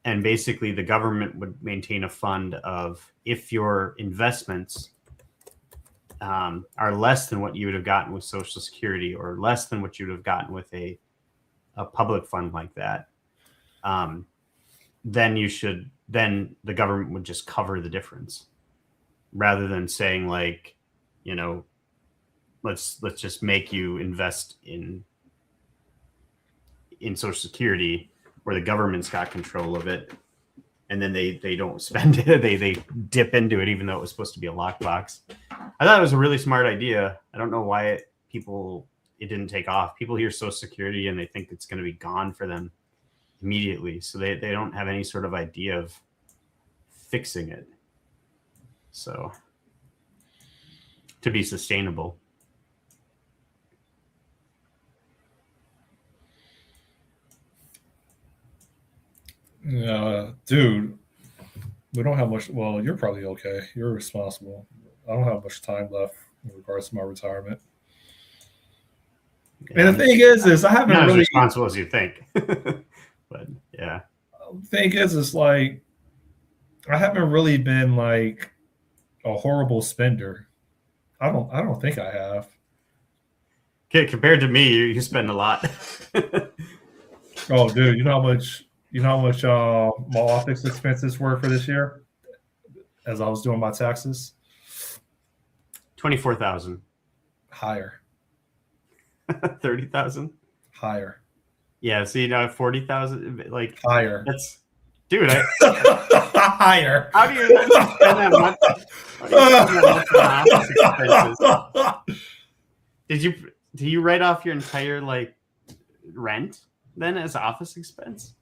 Speaker 2: And basically the government would maintain a fund of, if your investments are less than what you would have gotten with Social Security or less than what you would have gotten with a public fund like that, then the government would just cover the difference rather than saying like, let's just make you invest in Social Security where the government's got control of it, and then they don't spend it. They dip into it, even though it was supposed to be a lockbox. I thought it was a really smart idea. I don't know why it didn't take off. People hear Social Security and they think it's going to be gone for them immediately. So they don't have any sort of idea of fixing it. So to be sustainable.
Speaker 1: Yeah, dude, we don't have much. Well, you're probably okay. You're responsible. I don't have much time left in regards to my retirement.
Speaker 2: Yeah,
Speaker 1: and the thing is I haven't
Speaker 2: not
Speaker 1: really
Speaker 2: as responsible as you think. But yeah,
Speaker 1: the thing is like I haven't really been like a horrible spender. I don't think I have.
Speaker 2: okay, compared to me, you spend a lot.
Speaker 1: Oh, dude, you know how much my office expenses were for this year as I was doing my taxes?
Speaker 2: 24,000.
Speaker 1: Higher.
Speaker 2: 30,000.
Speaker 1: Higher.
Speaker 2: Yeah, so 40,000, like
Speaker 1: higher.
Speaker 2: That's, dude.
Speaker 1: Higher.
Speaker 2: How do you spend that much? How do you spend that much on office expenses? do you write off your entire like rent then as office expense?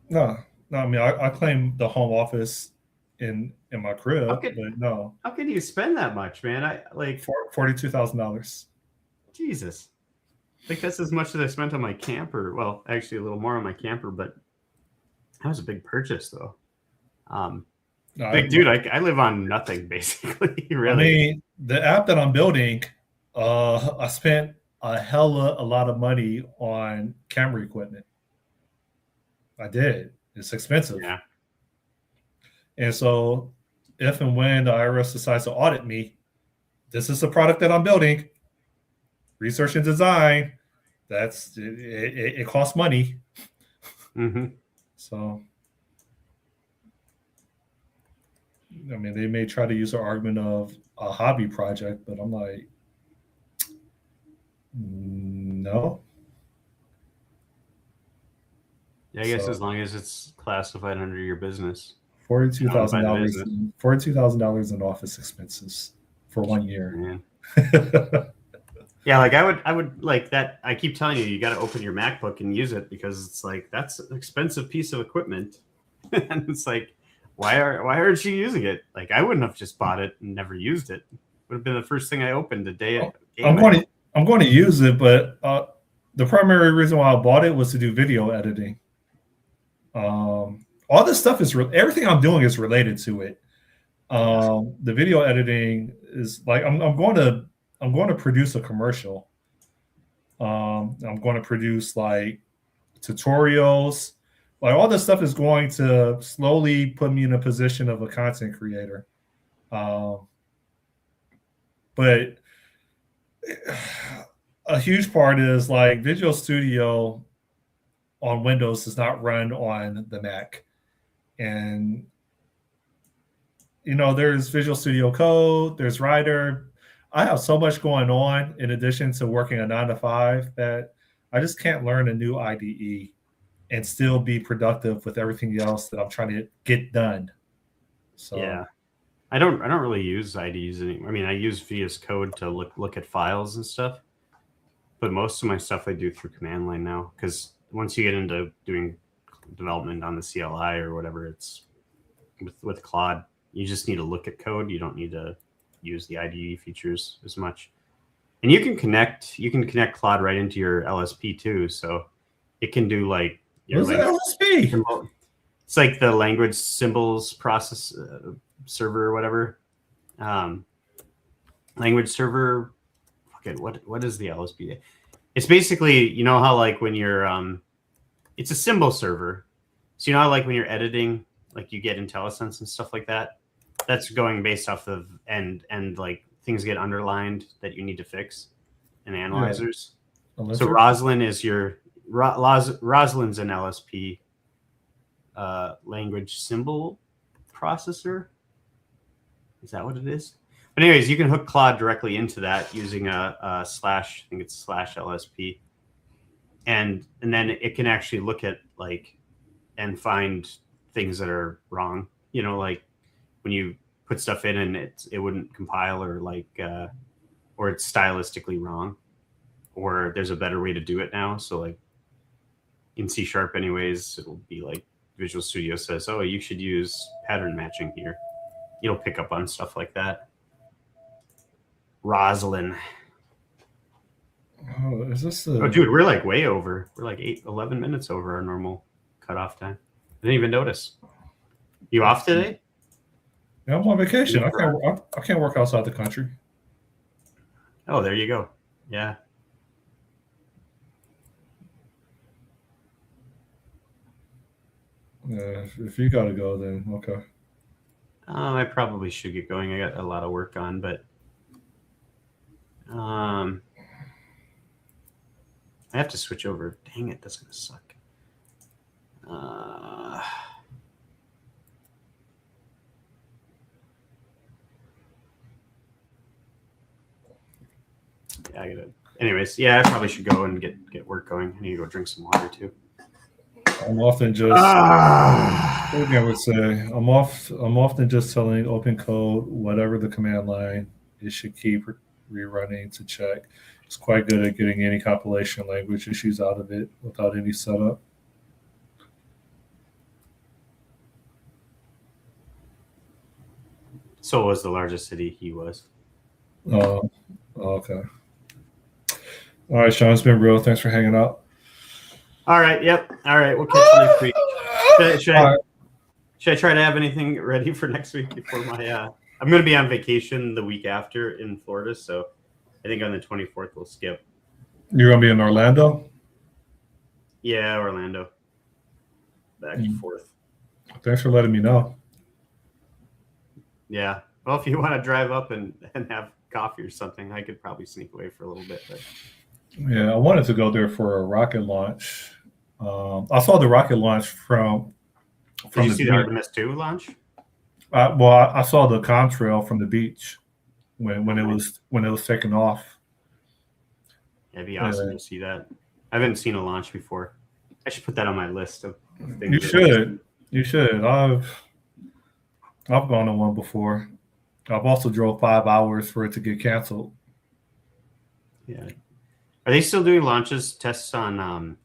Speaker 1: No, no. I mean, I claim the home office in my
Speaker 2: How
Speaker 1: crib,
Speaker 2: could
Speaker 1: but no,
Speaker 2: how can you spend that much, man? I like
Speaker 1: $42,000.
Speaker 2: Jesus. I think that's as much as I spent on my camper. Well, actually, a little more on my camper, but that was a big purchase, though.
Speaker 1: No,
Speaker 2: Big dude, I live on nothing basically.
Speaker 1: I
Speaker 2: Really.
Speaker 1: mean, the app that I'm building, I spent a lot of money on camera equipment. I did. It's expensive.
Speaker 2: Yeah.
Speaker 1: And so if and when the IRS decides to audit me, this is the product that I'm building, research and design. It costs money.
Speaker 2: Mm-hmm.
Speaker 1: So, I mean, they may try to use the argument of a hobby project, but I'm like, no.
Speaker 2: Yeah, I guess
Speaker 1: So
Speaker 2: as long as it's classified under your business.
Speaker 1: $42,000,
Speaker 2: Owned by the business.
Speaker 1: $42,000 in office expenses for 1 year.
Speaker 2: Man. Yeah, like I would like that. I keep telling you got to open your MacBook and use it because it's like that's an expensive piece of equipment, and it's like, why aren't you using it? Like I wouldn't have just bought it and never used it. Would have been the first thing I opened the day.
Speaker 1: I'm going to use it, but the primary reason why I bought it was to do video editing. All this stuff is everything I'm doing is related to it. The video editing is like I'm going to produce a commercial. I'm going to produce like tutorials. Like all this stuff is going to slowly put me in a position of a content creator. But a huge part is like Visual Studio on Windows does not run on the Mac. And there's Visual Studio Code, there's Writer. I have so much going on in addition to working a 9-to-5 that I just can't learn a new IDE and still be productive with everything else that I'm trying to get done. So
Speaker 2: yeah, I don't really use IDEs anymore. I mean, I use VS Code to look at files and stuff, but most of my stuff I do through command line now because once you get into doing development on the CLI or whatever, it's with Claude, you just need to look at code. You don't need to use the IDE features as much. And you can connect Claude right into your LSP too. So it can do like your
Speaker 1: LSP?
Speaker 2: Symbol. It's like the language symbols process server or whatever. Language server. Okay, what is the LSP? It's basically, how like when you're it's a symbol server. So how like when you're editing, like you get IntelliSense and stuff like that. That's going based off of and like things get underlined that you need to fix in analyzers. Yeah. So Roslyn is your Roslin's an LSP language symbol processor. Is that what it is? But anyways, you can hook Claude directly into that using a slash, I think it's /LSP. And then it can actually look at like and find things that are wrong. Like when you put stuff in and it wouldn't compile or like or it's stylistically wrong, or there's a better way to do it now. So like in C# anyways, it'll be like Visual Studio says, oh, you should use pattern matching here. You'll pick up on stuff like that. Roslyn.
Speaker 1: Oh, is this
Speaker 2: Oh, dude, we're like way over. We're like 11 minutes over our normal cutoff time. I didn't even notice. You off today?
Speaker 1: Yeah, I'm on vacation. I can't work outside the country.
Speaker 2: Oh, there you go. Yeah.
Speaker 1: If you gotta go, then okay.
Speaker 2: I probably should get going. I got a lot of work on, but I have to switch over. Dang it, that's gonna suck. Yeah, I gotta. Anyways, yeah, I probably should go and get work going. I need to go drink some water too.
Speaker 1: I'm often just. I would say I'm often just telling open code whatever the command line it should keep rerunning to check. It's quite good at getting any compilation language issues out of it without any setup.
Speaker 2: Seoul was the largest city he was.
Speaker 1: Okay. All right, Sean, it's been real. Thanks for hanging out.
Speaker 2: All right. Yep. All right. We'll catch you next week. Should I try to have anything ready for next week before my? I'm going to be on vacation the week after in Florida, so I think on the 24th we'll skip.
Speaker 1: You're gonna be in Orlando?
Speaker 2: Yeah, Orlando. Back and forth.
Speaker 1: Thanks for letting me know.
Speaker 2: Yeah. Well, if you want to drive up and have coffee or something, I could probably sneak away for a little bit. But...
Speaker 1: Yeah, I wanted to go there for a rocket launch. I saw the rocket launch from
Speaker 2: Did you see the Artemis 2 launch?
Speaker 1: I saw the contrail from the beach when it was taken off.
Speaker 2: Yeah, it'd be awesome to see that. I haven't seen a launch before. I should put that on my list of things.
Speaker 1: You should. You should. I've gone on one before. I've also drove 5 hours for it to get canceled.
Speaker 2: Yeah. Are they still doing tests on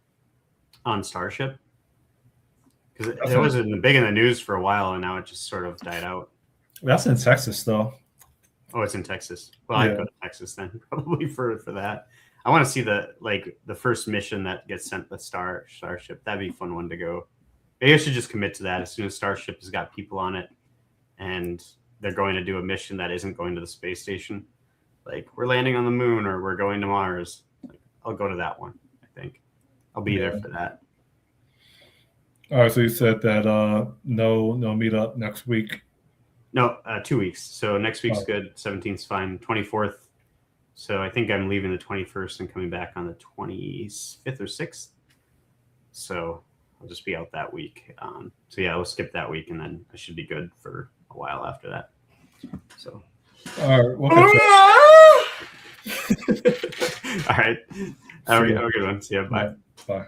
Speaker 2: Starship? Because it was big in the news for a while, and now it just sort of died out.
Speaker 1: That's in Texas, though.
Speaker 2: Oh, it's in Texas. Well, I'd go to Texas then, probably for that. I want to see the first mission that gets sent with Starship. That'd be a fun one to go. Maybe I should just commit to that as soon as Starship has got people on it, and they're going to do a mission that isn't going to the space station. Like, we're landing on the moon or we're going to Mars. I'll go to that one, I think. I'll be there for that.
Speaker 1: All right, so you said that no meetup next week.
Speaker 2: No, 2 weeks. So next week's good. 17th's fine. 24th. So I think I'm leaving the 21st and coming back on the 25th or 6th. So I'll just be out that week. So yeah, we'll skip that week, and then I should be good for a while after that. So.
Speaker 1: All right. Well,
Speaker 2: all right. Have a good one. See you. Bye.
Speaker 1: Bye.